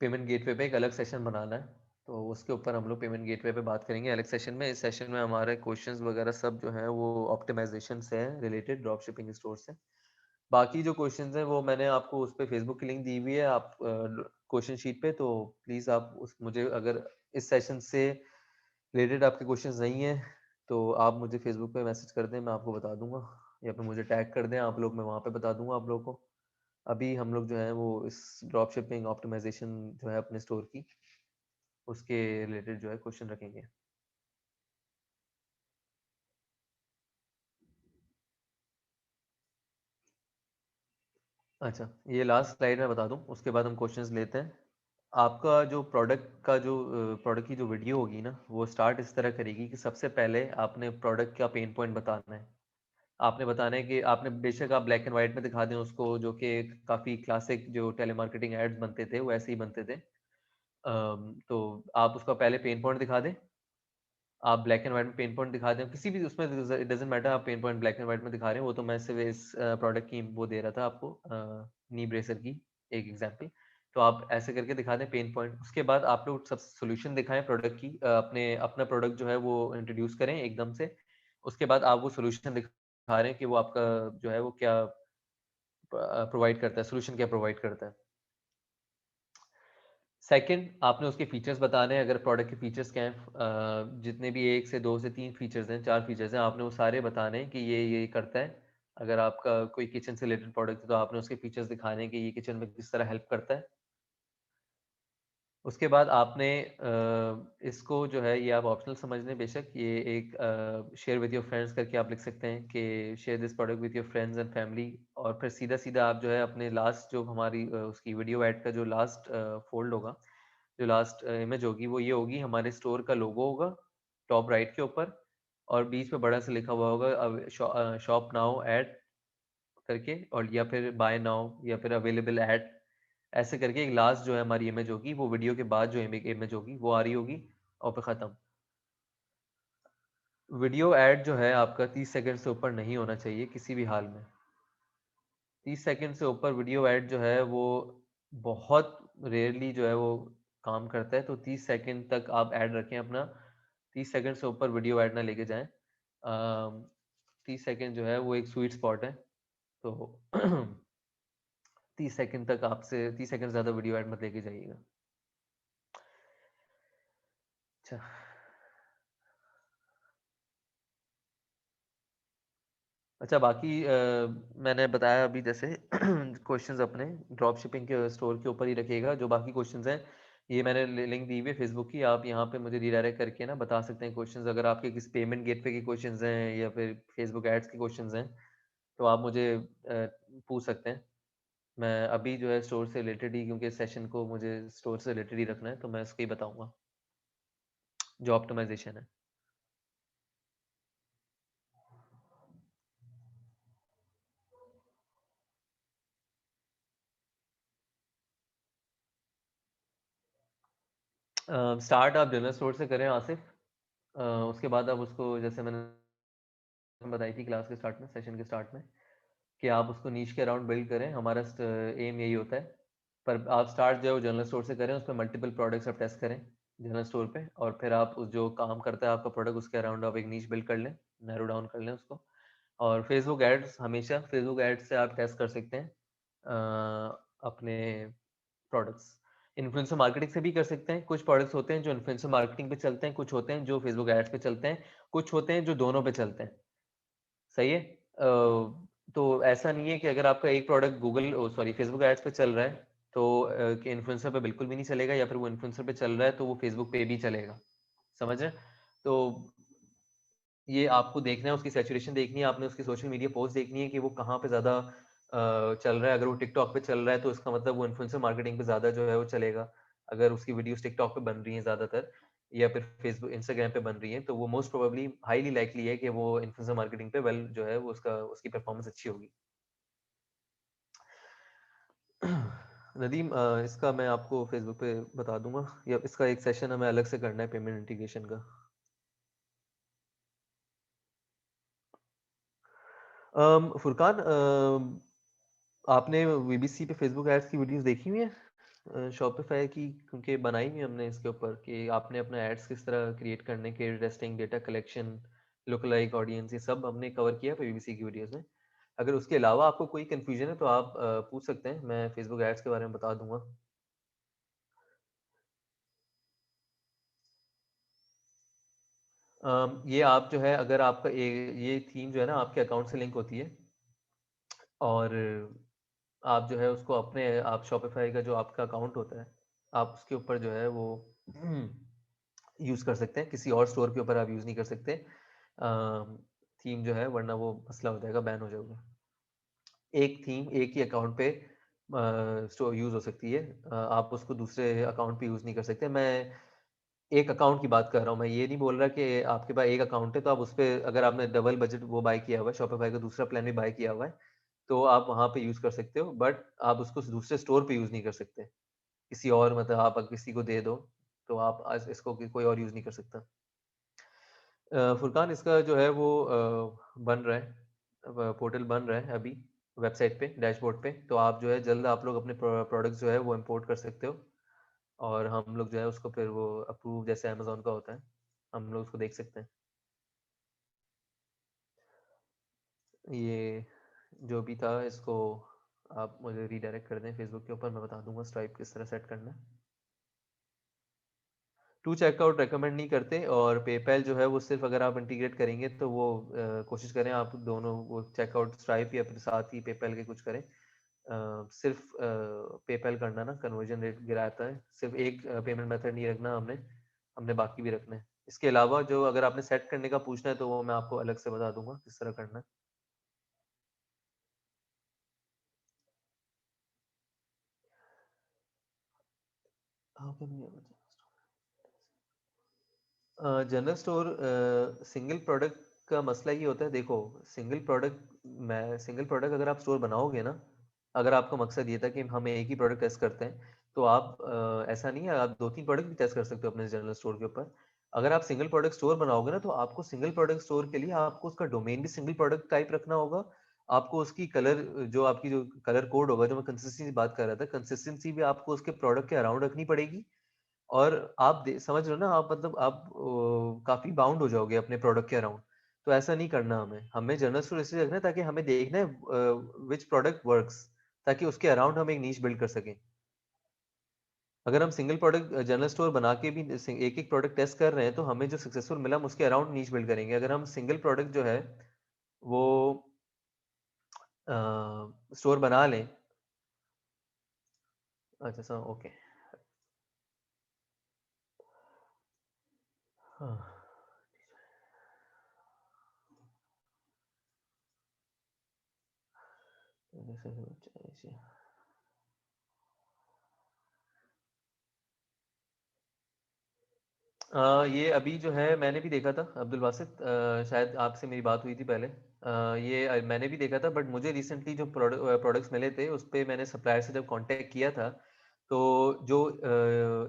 पेमेंट गेटवे पे एक अलग सेशन बनाना है। तो उसके ऊपर हम लोग पेमेंट गेटवे पे बात करेंगे अलग सेशन में। इस सेशन में हमारे क्वेश्चंस वगैरह सब जो है वो ऑप्टिमाइजेशन से है रिलेटेड, ड्रॉप शिपिंग स्टोर से। बाकी जो क्वेश्चंस हैं वो मैंने आपको उस पे फेसबुक की लिंक दी हुई है आप क्वेश्चन शीट पे, तो प्लीज़ आप उस मुझे अगर इस सेशन से रिलेटेड आपके क्वेश्चंस नहीं है तो आप मुझे फेसबुक पे मैसेज कर दें, मैं आपको बता दूंगा, या फिर मुझे टैग कर दें आप लोग, मैं वहाँ पे बता दूंगा आप लोगों को। अभी हम लोग जो है वो इस ड्रॉप शिपिंग ऑप्टिमाइजेशन जो है अपने स्टोर की उसके रिलेटेड जो है क्वेश्चन रखेंगे। अच्छा, ये लास्ट स्लाइड मैं बता दूं, उसके बाद हम क्वेश्चंस लेते हैं। आपका जो प्रोडक्ट की जो वीडियो होगी ना वो स्टार्ट इस तरह करेगी कि सबसे पहले आपने प्रोडक्ट का पेन पॉइंट बताना है। आपने बताना है कि आपने बेशक आप ब्लैक एंड व्हाइट में दिखा दें उसको, जो कि काफ़ी क्लासिक जो टेलीमार्केटिंग एड्स बनते थे वो ऐसे ही बनते थे। तो आप उसका पहले पेन पॉइंट दिखा दें। आप ब्लैक एंड व्हाइट में पेन पॉइंट दिखा दें किसी भी उसमें, इट डजंट मैटर आप pain point black and white में दिखा रहे हैं, वो तो मैं सिर्फ इस प्रोडक्ट की वो दे रहा था आपको, नी ब्रेसर की एक एग्जांपल। तो आप ऐसे करके दिखा दें पेन पॉइंट। उसके बाद आप लोग सब सोल्यूशन दिखाएं प्रोडक्ट की, अपने अपना प्रोडक्ट जो है वो इंट्रोड्यूस करें एकदम से। उसके बाद आप वो सोल्यूशन दिखा रहे हैं कि वो आपका जो है वो क्या प्रोवाइड करता है, सोल्यूशन क्या प्रोवाइड करता है। सेकंड, आपने उसके फीचर्स बताने हैं, अगर प्रोडक्ट के फीचर्स क्या हैं, जितने भी एक से दो से तीन फीचर्स हैं, चार फीचर्स हैं, आपने वो सारे बताने हैं कि ये करता है। अगर आपका कोई किचन से रिलेटेड प्रोडक्ट है तो आपने उसके फीचर्स दिखाने हैं कि ये किचन में किस तरह हेल्प करता है। उसके बाद आपने इसको जो है ये आप ऑप्शनल समझ लें बेशक, ये एक शेयर विद योर फ्रेंड्स करके आप लिख सकते हैं कि share this product with your friends and family. और फिर सीधा सीधा आप जो है अपने लास्ट जो हमारी उसकी वीडियो ऐड का जो लास्ट फोल्ड होगा, जो लास्ट इमेज होगी वो ये होगी, हमारे स्टोर का लोगो होगा टॉप राइट के ऊपर, और बीच में बड़ा सा लिखा हुआ होगा शॉप नाउ ऐड करके, और या फिर बाय नाउ या फिर अवेलेबल ऐड, ऐसे करके एक लास्ट जो है हमारी इमेज होगी, वो वीडियो के बाद जो इमेज होगी वो आ रही होगी, और फिर ख़त्म। वीडियो ऐड जो है आपका 30 सेकंड से ऊपर नहीं होना चाहिए किसी भी हाल में। 30 सेकंड से ऊपर वीडियो ऐड जो है वो बहुत रेयरली जो है वो काम करता है, तो 30 सेकंड तक आप ऐड रखें अपना। 30 सेकंड से ऊपर वीडियो ऐड ना लेके जाएं। 30 सेकंड जो है वो एक स्वीट स्पॉट है, तो 30 सेकंड तक आपसे 30 सेकंड ज़्यादा वीडियो ऐड मत लेके जाइएगा। अच्छा। अच्छा, बाकी मैंने बताया अभी जैसे क्वेश्चंस अपने ड्रॉप शिपिंग के स्टोर के ऊपर ही रखिएगा। जो बाकी क्वेश्चंस हैं, ये मैंने लिंक दी हुई है फेसबुक की, आप यहाँ पे मुझे रिडायरेक्ट करके ना बता सकते हैं क्वेश्चंस। अगर आपके किसी पेमेंट गेटवे के क्वेश्चंस हैं या फिर फेसबुक एड्स के क्वेश्चंस हैं, तो आप मुझे पूछ सकते हैं। मैं अभी जो है स्टोर से रिलेटेड ही, क्योंकि सेशन को मुझे स्टोर से रिलेटेड ही रखना है, तो मैं इसको ही बताऊंगा जो ऑप्टिमाइजेशन है। स्टार्ट आप जनरल स्टोर से करें आसिफ। उसके बाद आप उसको, जैसे मैंने बताई थी क्लास के स्टार्ट में, सेशन के स्टार्ट में, कि आप उसको नीश के अराउंड बिल्ड करें। हमारा एम यही होता है। पर आप स्टार्ट जो है जनरल स्टोर से करें, उस पर मल्टीपल प्रोडक्ट्स आप टेस्ट करें जनरल स्टोर पे, और फिर आप उस जो काम करता है आपका प्रोडक्ट, उसके अराउंड आप एक नीश बिल्ड कर लें, नैरो डाउन कर लें उसको। और फेसबुक एड्स, हमेशा फेसबुक एड्स से आप टेस्ट कर सकते हैं अपने प्रोडक्ट्स। इन्फ्लुएंसर मार्केटिंग से भी कर सकते हैं। कुछ प्रोडक्ट्स होते हैं जो इन्फ्लुएंसर मार्केटिंग पे चलते हैं, कुछ होते हैं जो फेसबुक एड्स पे चलते हैं, कुछ होते हैं जो दोनों पे चलते हैं। सही है। तो ऐसा नहीं है कि अगर आपका एक product Google sorry Facebook ads पे चल रहा है तो कि इन्फ्लुएंसर पे बिल्कुल भी नहीं चलेगा, या फिर वो इन्फ्लुएंसर पे चल रहा है तो वो फेसबुक पे भी चलेगा। समझ रहे हैं? तो ये आपको देखना है, उसकी सैचुरेशन देखनी है आपने, उसकी सोशल मीडिया पोस्ट देखनी है कि वो कहाँ पे ज़्यादा चल रहा है। अगर वो टिकटॉक पे चल रहा है तो इसका मतलब वो इन्फ्लुएंसर मार्केटिंग पे ज़्यादा जो है वो चलेगा। अगर उसकी वीडियोस टिकटॉक पे बन रही हैं ज़्यादातर, या फिर फेसबुक इंस्टाग्राम पे बन रही हैं, तो वो मोस्ट प्रोबेबली हाईली लाइकली है कि वो इन्फ्लुएंसर मार्केटिंग पे वेल जो है वो उसका उसकी परफॉर्मेंस अच्छी होगी। नदीम, इसका मैं आपको फेसबुक पे बता दूंगा, या इसका एक सेशन हमें अलग से करना है पेमेंट इंटीग्रेशन का। फुरकान, आपने वीबीसी पे फेसबुक एड्स की वीडियोस देखी हुई है शॉपिफाई की? क्योंकि बनाई हुई हमने इसके ऊपर कि आपने अपना एड्स किस तरह क्रिएट करने के, testing, data collection, look like audience, ये सब हमने कवर किया है वीबीसी की वीडियोस में। अगर उसके अलावा आपको कोई कंफ्यूजन है तो आप पूछ सकते हैं, मैं फेसबुक एड्स के बारे में बता दूंगा। ये आप जो है, अगर आपका ये थीम जो है ना आपके अकाउंट से लिंक होती है, और आप जो है उसको अपने, आप शॉपिफाई का जो आपका अकाउंट होता है, आप उसके ऊपर जो है वो यूज़ कर सकते हैं। किसी और स्टोर के ऊपर आप यूज़ नहीं कर सकते थीम जो है, वरना वो मसला हो जाएगा, बैन हो जाएगा। एक थीम एक ही अकाउंट पे स्टोर यूज़ हो सकती है। आप उसको दूसरे अकाउंट पे यूज़ नहीं कर सकते। मैं एक अकाउंट की बात कर रहा हूँ, मैं ये नहीं बोल रहा कि आपके पास एक अकाउंट है तो आप उस पे, अगर आपने डबल बजट वो बाय किया हुआ है, शॉपिफाई का दूसरा प्लान भी बाय किया हुआ है, तो आप वहाँ पे यूज़ कर सकते हो, बट आप उसको दूसरे स्टोर पे यूज़ नहीं कर सकते। किसी और, मतलब आप अगर किसी को दे दो तो आप आज इसको कोई और यूज़ नहीं कर सकता। फुरकान, इसका जो है वो बन रहा है, पोर्टल बन रहा है अभी वेबसाइट पे, डैशबोर्ड पे। तो आप जो है जल्द आप लोग अपने प्रोडक्ट्स जो है वो इंपोर्ट कर सकते हो, और हम लोग जो है उसको फिर वो अप्रूव, जैसे अमेजोन का होता है, हम लोग उसको देख सकते हैं। ये जो भी था, इसको आप मुझे रीडायरेक्ट कर दें फेसबुक के ऊपर, मैं बता दूंगा स्ट्राइप किस तरह सेट करना है। टू चेकआउट रेकमेंड नहीं करते, और पेपैल जो है वो सिर्फ अगर आप इंटीग्रेट करेंगे तो वो कोशिश करें आप दोनों, वो चेकआउट स्ट्राइप या फिर साथ ही पेपैल के कुछ करें। सिर्फ पेपैल करना ना कन्वर्जन रेट गिराता है। सिर्फ एक पेमेंट मेथड नहीं रखना हमने, हमने बाकी भी रखना है। इसके अलावा जो अगर आपने सेट करने का पूछना है तो वो मैं आपको अलग से बता दूंगा किस तरह करना है। हाँ, जनरल स्टोर सिंगल प्रोडक्ट का मसला ये होता है, देखो, सिंगल प्रोडक्ट, मैं सिंगल प्रोडक्ट अगर आप स्टोर बनाओगे ना, अगर आपका मकसद ये था कि हम एक ही प्रोडक्ट टेस्ट करते हैं, तो आप ऐसा नहीं है, आप दो तीन प्रोडक्ट भी टेस्ट कर सकते हो अपने जनरल स्टोर के ऊपर। अगर आप सिंगल प्रोडक्ट स्टोर बनाओगे ना, तो आपको सिंगल प्रोडक्ट स्टोर के लिए आपको उसका डोमेन भी सिंगल प्रोडक्ट टाइप रखना होगा। आपको उसकी कलर, जो आपकी जो कलर कोड होगा, जो मैं कंसिस्टेंसी बात कर रहा था, कंसिस्टेंसी भी आपको उसके प्रोडक्ट के अराउंड रखनी पड़ेगी। और आप समझ रहे हो ना, आप मतलब आप काफी बाउंड हो जाओगे अपने प्रोडक्ट के अराउंड। तो ऐसा नहीं करना, हमें हमें जनरल स्टोर इसलिए रखना है ताकि हमें देखना है विच प्रोडक्ट वर्क्स, ताकि उसके अराउंड हम एक नीश बिल्ड कर सकें। अगर हम सिंगल प्रोडक्ट जनरल स्टोर बना के भी एक एक प्रोडक्ट टेस्ट कर रहे हैं तो हमें जो सक्सेसफुल मिला हम उसके अराउंड नीच बिल्ड करेंगे। अगर हम सिंगल प्रोडक्ट जो है वो स्टोर बना लें। अच्छा सर, ओके। हाँ। ये अभी जो है मैंने भी देखा था अब्दुल बासित, शायद आपसे मेरी बात हुई थी पहले। ये मैंने भी देखा था, बट मुझे रिसेंटली जो प्रोडक्ट्स मिले थे उस पे मैंने सप्लायर से जब कांटेक्ट किया था, तो जो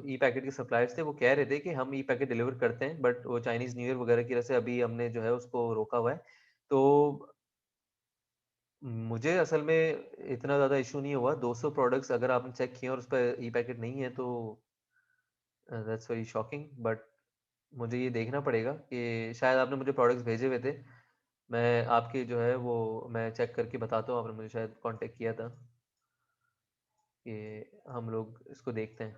ई पैकेट के सप्लायर्स थे वो कह रहे थे कि हम ई पैकेट डिलीवर करते हैं, बट वो चाइनीज न्यू ईयर वगैरह की वजह से अभी हमने जो है उसको रोका हुआ है। तो मुझे असल में इतना ज़्यादा इशू नहीं हुआ। 200 प्रोडक्ट्स अगर आपने चेक किए और उस पर ई पैकेट नहीं है तो दैट्स वेरी शॉकिंग। बट मुझे ये देखना पड़ेगा कि शायद आपने मुझे प्रोडक्ट्स भेजे हुए थे, मैं आपके जो है वो मैं चेक करके बताता हूँ। आपने मुझे शायद कांटेक्ट किया था कि हम लोग इसको देखते हैं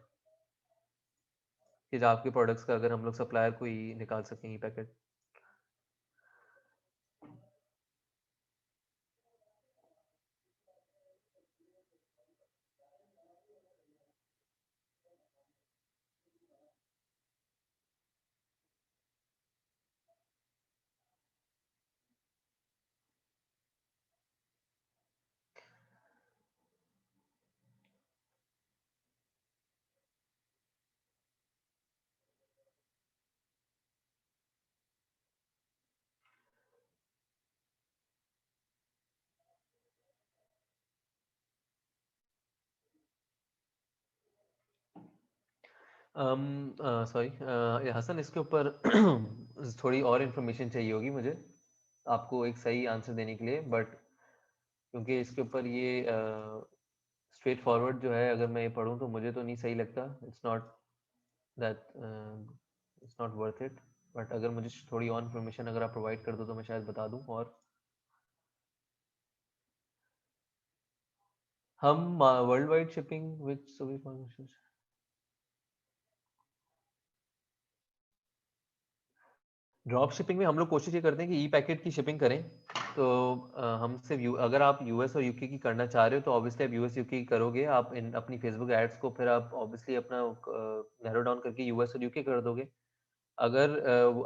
कि जो आपके प्रोडक्ट्स का अगर हम लोग सप्लायर को ही निकाल सकें ई पैकेट। सॉरी हसन, इसके ऊपर थोड़ी और इन्फॉर्मेशन चाहिए होगी मुझे आपको एक सही आंसर देने के लिए। बट क्योंकि इसके ऊपर ये स्ट्रेट फॉरवर्ड जो है, अगर मैं ये पढ़ूँ तो मुझे तो नहीं सही लगता। It's not that, it's not worth it. But अगर मुझे थोड़ी और इन्फॉर्मेशन अगर आप प्रोवाइड कर दो तो मैं शायद बता दूं। और हम वर्ल्ड वाइड शिपिंग विच ड्रॉप शिपिंग में हम लोग कोशिश ये करते हैं कि ई पैकेट की शिपिंग करें। तो हम सिर्फ अगर आप यूएस और यूके की करना चाह रहे हो तो ऑब्वियसली आप यूएस यूके की करोगे। आप इन अपनी फेसबुक एड्स को फिर आप ऑब्वियसली अपना नैरो डाउन करके यूएस और यूके कर दोगे। अगर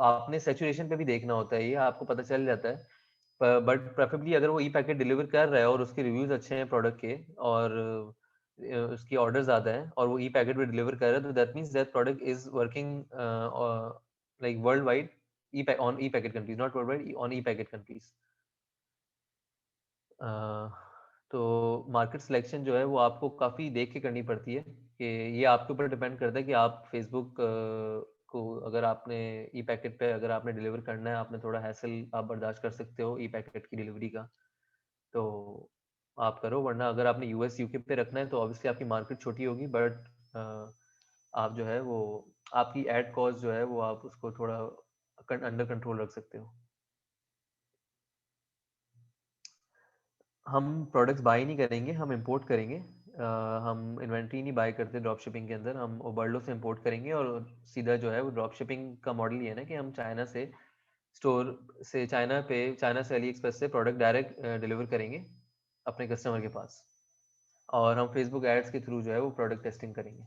आपने सैचुरेशन पे भी देखना होता है, ये आपको पता चल जाता है। बट प्रेफरेबली अगर वो ई पैकेट डिलीवर कर रहा है और उसके रिव्यूज अच्छे हैं प्रोडक्ट के, और उसकी ऑर्डर ज़्यादा है और वो ई पैकेट भी डिलीवर कर रहा है, तो that means that product is working like world wide, on E packet countries, not world wide, on E packet countries. तो मार्केट सिलेक्शन जो है वो आपको काफ़ी देख के करनी पड़ती है, कि ये आपके ऊपर डिपेंड करता है कि आप फेसबुक को अगर आपने ई पैकेट पे अगर आपने डिलीवर करना है, आपने थोड़ा हैसल आप बर्दाश्त कर सकते हो ई पैकेट की डिलीवरी का, तो आप करो। वरना अगर आपने यूएस यूके पे रखना है तो ऑब्वियसली आपकी मार्केट छोटी होगी, बट आप जो है वो आपकी एड कॉस्ट जो है वो आप उसको थोड़ा अंडर कंट्रोल रख सकते हो। हम प्रोडक्ट्स बाय नहीं करेंगे, हम इंपोर्ट करेंगे। हम इन्वेंट्री नहीं बाय करते ड्रॉप शिपिंग के अंदर, हम ओबर्लो से इंपोर्ट करेंगे। और सीधा जो है वो ड्रॉप शिपिंग का मॉडल ये है ना कि हम चाइना से स्टोर से चाइना से अली एक्सप्रेस से प्रोडक्ट डायरेक्ट डिलीवर करेंगे अपने कस्टमर के पास, और हम फेसबुक एड्स के थ्रू जो है वो प्रोडक्ट टेस्टिंग करेंगे।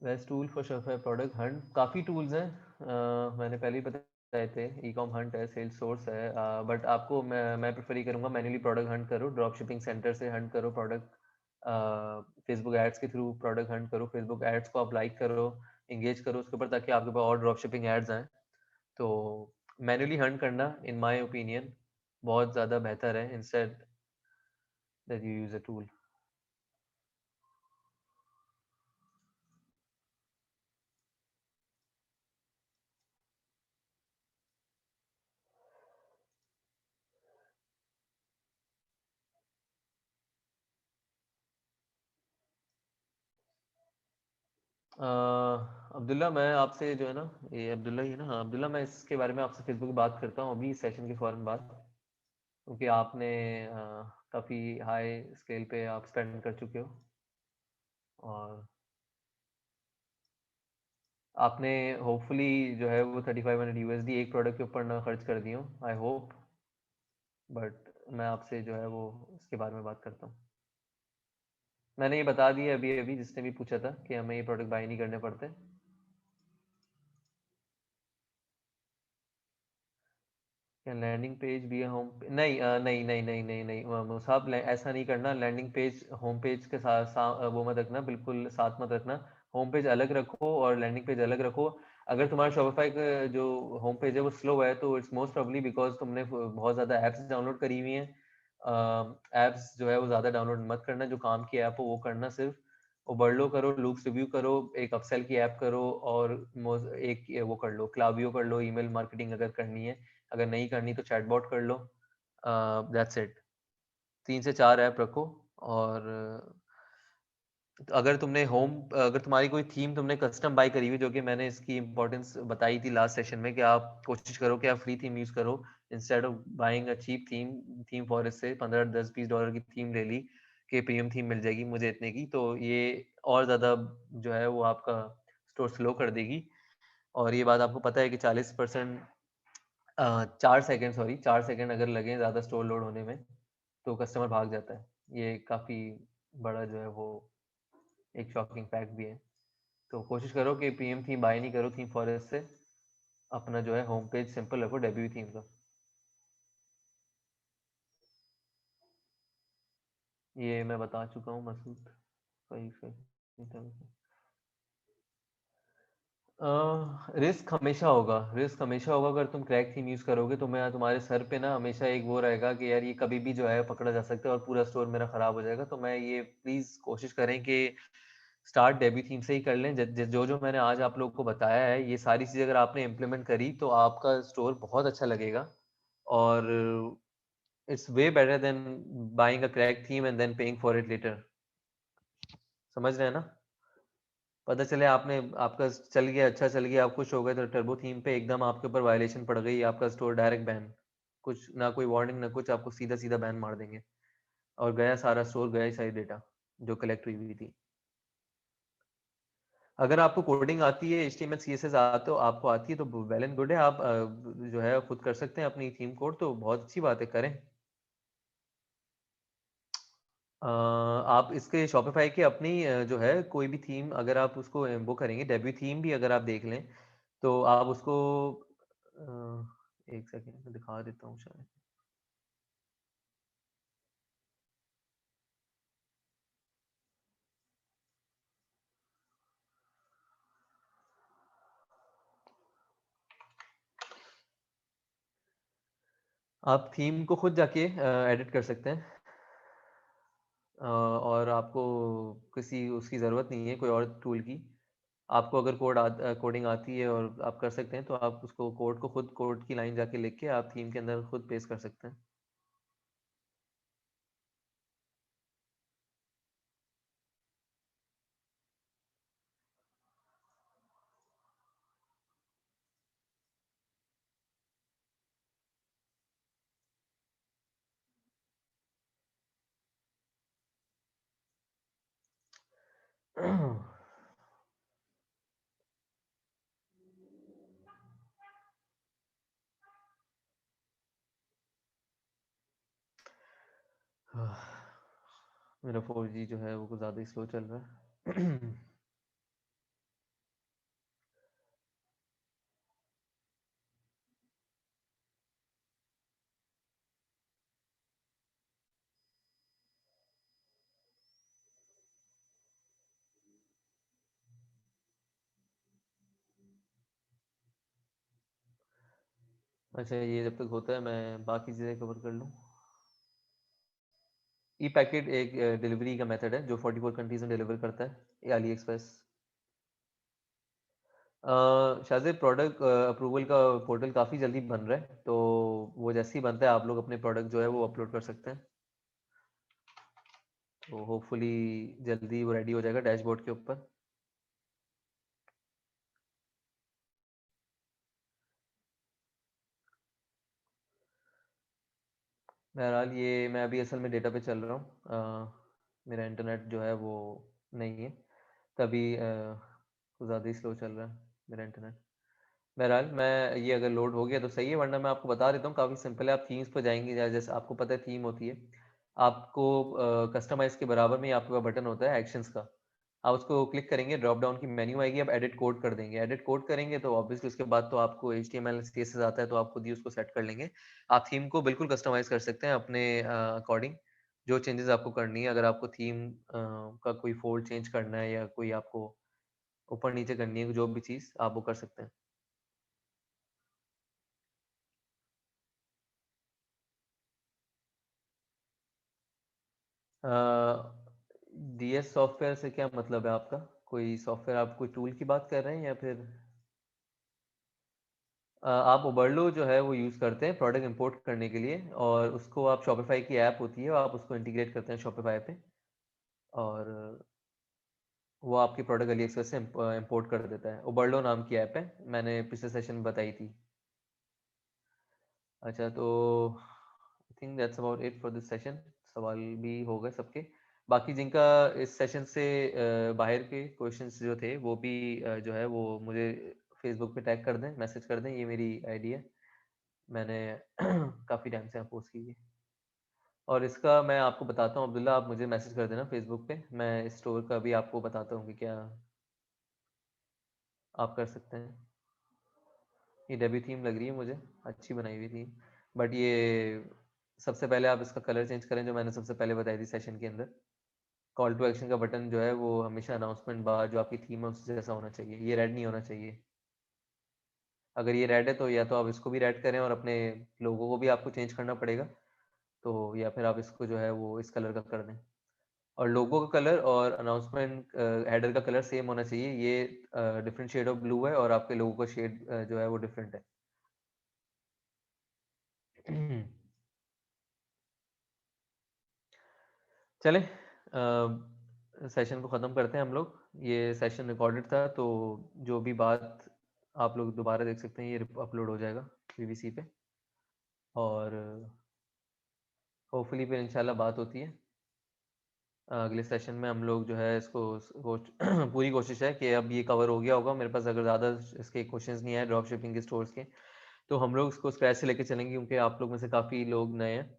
Best tool for Shopify product Hunt, काफ़ी टूल्स हैं। मैंने पहले ही बताए थे, ई कॉम हंट है, सेल्स सोर्स है। बट आपको मैं प्रेफर ही करूँगा मैन्युअली प्रोडक्ट हंट करो, ड्रॉप शिपिंग सेंटर से हंट करो प्रोडक्ट, फेसबुक एड्स के थ्रू प्रोडक्ट हंट करो, फेसबुक एड्स को आप लाइक करो, इंगेज करो उसके ऊपर, ताकि आपके पास और ड्रॉप शिपिंग एड्स आएँ। तो मैन्युअली हंट करना इन माय ओपिनियन बहुत ज़्यादा बेहतर है, instead that you use a tool. Abdullah, मैं आपसे जो है ना, ये अब्दुल्ला ही है ना? हाँ अब्दुल्ला, मैं इसके बारे में आपसे फेसबुक पे बात करता हूँ अभी इस सेशन के फौरन बाद, क्योंकि आपने काफ़ी हाई स्केल पे आप स्पेंड कर चुके हो, और आपने होपफुली जो है वो 3500 यूएसडी एक प्रोडक्ट के ऊपर ना खर्च कर दिए हो, आई होप। बट मैं आपसे जो है वो इसके बारे में बात करता हूँ। मैंने ये बता दिया अभी अभी, जिसने भी पूछा था कि हमें ये प्रोडक्ट बाय नहीं करने पड़ते। क्या लैंडिंग पेज भी है होम नहीं, नहीं नहीं नहीं नहीं नहीं, मुसाब ऐसा नहीं करना। लैंडिंग पेज होम पेज के साथ वो मत रखना, बिल्कुल साथ मत रखना। होम पेज अलग रखो और लैंडिंग पेज अलग रखो। अगर तुम्हारा शॉपिफाई का जो होम पेज है वो स्लो है, तो इट्स मोस्ट प्रोबब्ली बिकॉज तुमने बहुत ज़्यादा ऐप्स डाउनलोड करी हुई हैं। ऐप्स जो है वो ज़्यादा डाउनलोड मत करना, जो काम की ऐप हो वो करना सिर्फ। ओबरलो करो, लूप्स रिव्यू करो, एक अपसेल की ऐप करो, और एक वो कर लो, क्लावियो कर लो, ईमेल मार्केटिंग अगर करनी है। अगर नहीं करनी तो चैटबॉट कर लो। That's it. 3 से 4 ऐप रखो। और तो अगर तुम्हारी कोई थीम तुमने कस्टम बाय करी हुई, जो कि मैंने इसकी इंपॉर्टेंस बताई थी लास्ट सेशन में, कि आप कोशिश करो कि आप फ्री थीम यूज करो instead of buying a cheap theme forest से 15 10 20 डॉलर की थीम ले ली कि प्रीमियम थीम मिल जाएगी मुझे इतने की, तो ये और ज़्यादा जो है वो आपका स्टोर स्लो कर देगी। और ये बात आपको पता है कि 40%, 4 सेकेंड, सॉरी 4 सेकेंड अगर लगे ज़्यादा स्टोर लोड होने में, तो कस्टमर भाग जाता है। ये काफ़ी बड़ा जो है वो एक शॉकिंग फैक्ट भी है। तो कोशिश करो कि पीएम थीम बाय नहीं करो थीम फॉरेस्ट से। अपना जो है होम पेज सिंपल रखो डेब्यू थीम का। ये मैं बता चुका हूँ मसूद। सही सही। रिस्क हमेशा होगा, रिस्क हमेशा होगा। अगर तुम क्रैक थीम यूज करोगे तो मैं तुम्हारे सर पे ना हमेशा एक वो रहेगा कि यार ये कभी भी जो है पकड़ा जा सकता है और पूरा स्टोर मेरा खराब हो जाएगा। तो मैं ये प्लीज कोशिश करें कि स्टार्ट डेब्यू थीम से ही कर लें। जो जो मैंने आज आप लोगों को बताया है, ये सारी चीज़ अगर आपने इम्प्लीमेंट करी तो आपका स्टोर बहुत अच्छा लगेगा। और it's way better than buying a crack theme and then paying for it later. समझ रहे हैं ना? पता चले आपने आपका चल गया, अच्छा चल गया, आप खुश हो गए, तो टर्बो थीम पे एकदम आपके ऊपर वायलेशन पड़ गई, आपका स्टोर डायरेक्ट बैन। कुछ ना कोई वार्निंग ना कुछ, आपको सीधा सीधा बैन मार देंगे। और गया सारा स्टोर, गया ही सारी डेटा जो कलेक्ट हुई हुई थी। अगर आपको कोडिंग आती है, HTML CSS तो आपको आती है तो वेल एंड गुड है। आप जो है खुद कर सकते हैं अपनी थीम कोड, तो बहुत अच्छी बात है, करें। आप इसके शॉपिफाई की अपनी जो है कोई भी थीम अगर आप उसको वो करेंगे, डेब्यू थीम भी अगर आप देख लें तो आप उसको एक सेकेंड में दिखा देता हूँ शायद। आप थीम को खुद जाके एडिट कर सकते हैं। और आपको किसी उसकी ज़रूरत नहीं है कोई और टूल की। आपको अगर कोडिंग आती है और आप कर सकते हैं, तो आप उसको कोड को खुद कोड की लाइन जाके लिख के आप थीम के अंदर खुद पेस्ट कर सकते हैं। मेरा 4G जो है वो कुछ ज़्यादा ही स्लो चल रहा है। अच्छा, ये जब तक होता है मैं बाकी चीज़ें कवर कर लूँ। ई पैकेट एक डिलीवरी का मेथड है जो 44 कंट्रीज में डिलीवर करता है, ये अली एक्सप्रेस। शायद से प्रोडक्ट अप्रूवल का पोर्टल काफ़ी जल्दी बन रहा है, तो वो जैसे ही बनता है आप लोग अपने प्रोडक्ट जो है वो अपलोड कर सकते हैं। तो होपफुली जल्दी वो रेडी हो जाएगा डैशबोर्ड के ऊपर। बहरहाल ये मैं अभी असल में डेटा पे चल रहा हूँ। मेरा इंटरनेट जो है वो नहीं है, तभी कुछ ज़्यादा ही स्लो चल रहा है मेरा इंटरनेट। बहरहाल मैं ये अगर लोड हो गया तो सही है, वरना मैं आपको बता देता हूँ, काफ़ी सिंपल है। आप थीम्स पर जाएंगे, जैसे आपको पता है थीम होती है, आपको कस्टमाइज के बराबर में ही आपके पास बटन होता है एक्शंस का। आप उसको क्लिक करेंगे, ड्रॉप डाउन की मेन्यू आएगी, आप एडिट कोड कर देंगे। एडिट कोड करेंगे तो ऑब्वियसली उसके बाद तो आपको HTML CSS आता है, तो आप खुद ही उसको सेट कर लेंगे। आप थीम को बिल्कुल कस्टमाइज कर सकते हैं अपने अकॉर्डिंग, जो चेंजेस आपको करनी है। अगर आपको थीम का कोई फोल्ड चेंज करना है या कोई आपको ऊपर नीचे करनी है, जो भी चीज़ आप वो कर सकते हैं। DS सॉफ्टवेयर से क्या मतलब है आपका? कोई सॉफ्टवेयर, आप कोई टूल की बात कर रहे हैं या फिर आप ओबरलो जो है वो यूज़ करते हैं प्रोडक्ट इंपोर्ट करने के लिए, और उसको आप शॉपिफाई की ऐप होती है, आप उसको इंटीग्रेट करते हैं शॉपिफाई पे, और वो आपकी प्रोडक्ट अली एक्सप्रेस से इंपोर्ट कर देता है। ओबरलो नाम की ऐप है, मैंने पिछले सेशन में बताई थी। अच्छा, तो I think that's about it for this session. सवाल भी हो गए सबके। बाकी जिनका इस सेशन से बाहर के क्वेश्चंस जो थे वो भी जो है वो मुझे फेसबुक पे टैग कर दें, मैसेज कर दें, ये मेरी आईडी है, मैंने काफ़ी टाइम से पोस्ट की है। और इसका मैं आपको बताता हूँ अब्दुल्ला, आप मुझे मैसेज कर देना फेसबुक पे, मैं इस स्टोर का भी आपको बताता हूँ कि क्या आप कर सकते हैं। ये डेब्यू थीम लग रही है मुझे, अच्छी बनाई हुई थी, बट ये सबसे पहले आप इसका कलर चेंज करें, जो मैंने सबसे पहले बताई थी सेशन के अंदर। कॉल टू एक्शन का बटन जो है वो हमेशा अनाउंसमेंट बार जो आपकी थीम है उससे जैसा होना चाहिए, ये रेड नहीं होना चाहिए। अगर ये रेड है तो या तो आप इसको भी रेड करें और अपने लोगों को भी आपको चेंज करना पड़ेगा, तो या फिर आप इसको जो है वो इस कलर का कर दें। और लोगो का कलर और अनाउंसमेंट हेडर का कलर सेम होना चाहिए। ये डिफरेंट शेड ऑफ ब्लू है और आपके लोगो का शेड जो है वो डिफरेंट है। चले, सेशन को ख़त्म करते हैं हम लोग। ये सेशन रिकॉर्डेड था, तो जो भी बात आप लोग दोबारा देख सकते हैं, ये अपलोड हो जाएगा BBC पे, और होपफुली फिर इंशाल्लाह बात होती है अगले सेशन में। हम लोग जो है इसको पूरी कोशिश है कि अब ये कवर हो गया होगा मेरे पास, अगर ज़्यादा इसके क्वेश्चंस नहीं आए ड्रॉप शिपिंग के स्टोर्स के, तो हम लोग इसको स्क्रैच से लेके चलेंगे, क्योंकि आप लोग में से काफ़ी लोग नए हैं।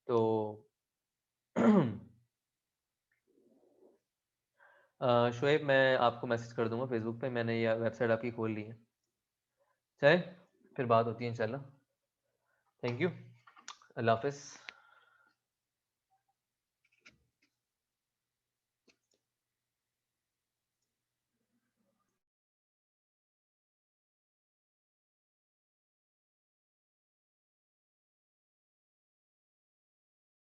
तो शोएब, मैं आपको मैसेज कर दूंगा फेसबुक पे, मैंने ये वेबसाइट आपकी खोल ली है। चले, फिर बात होती है इंशाल्लाह। थैंक यू, अल्लाह हाफिज़।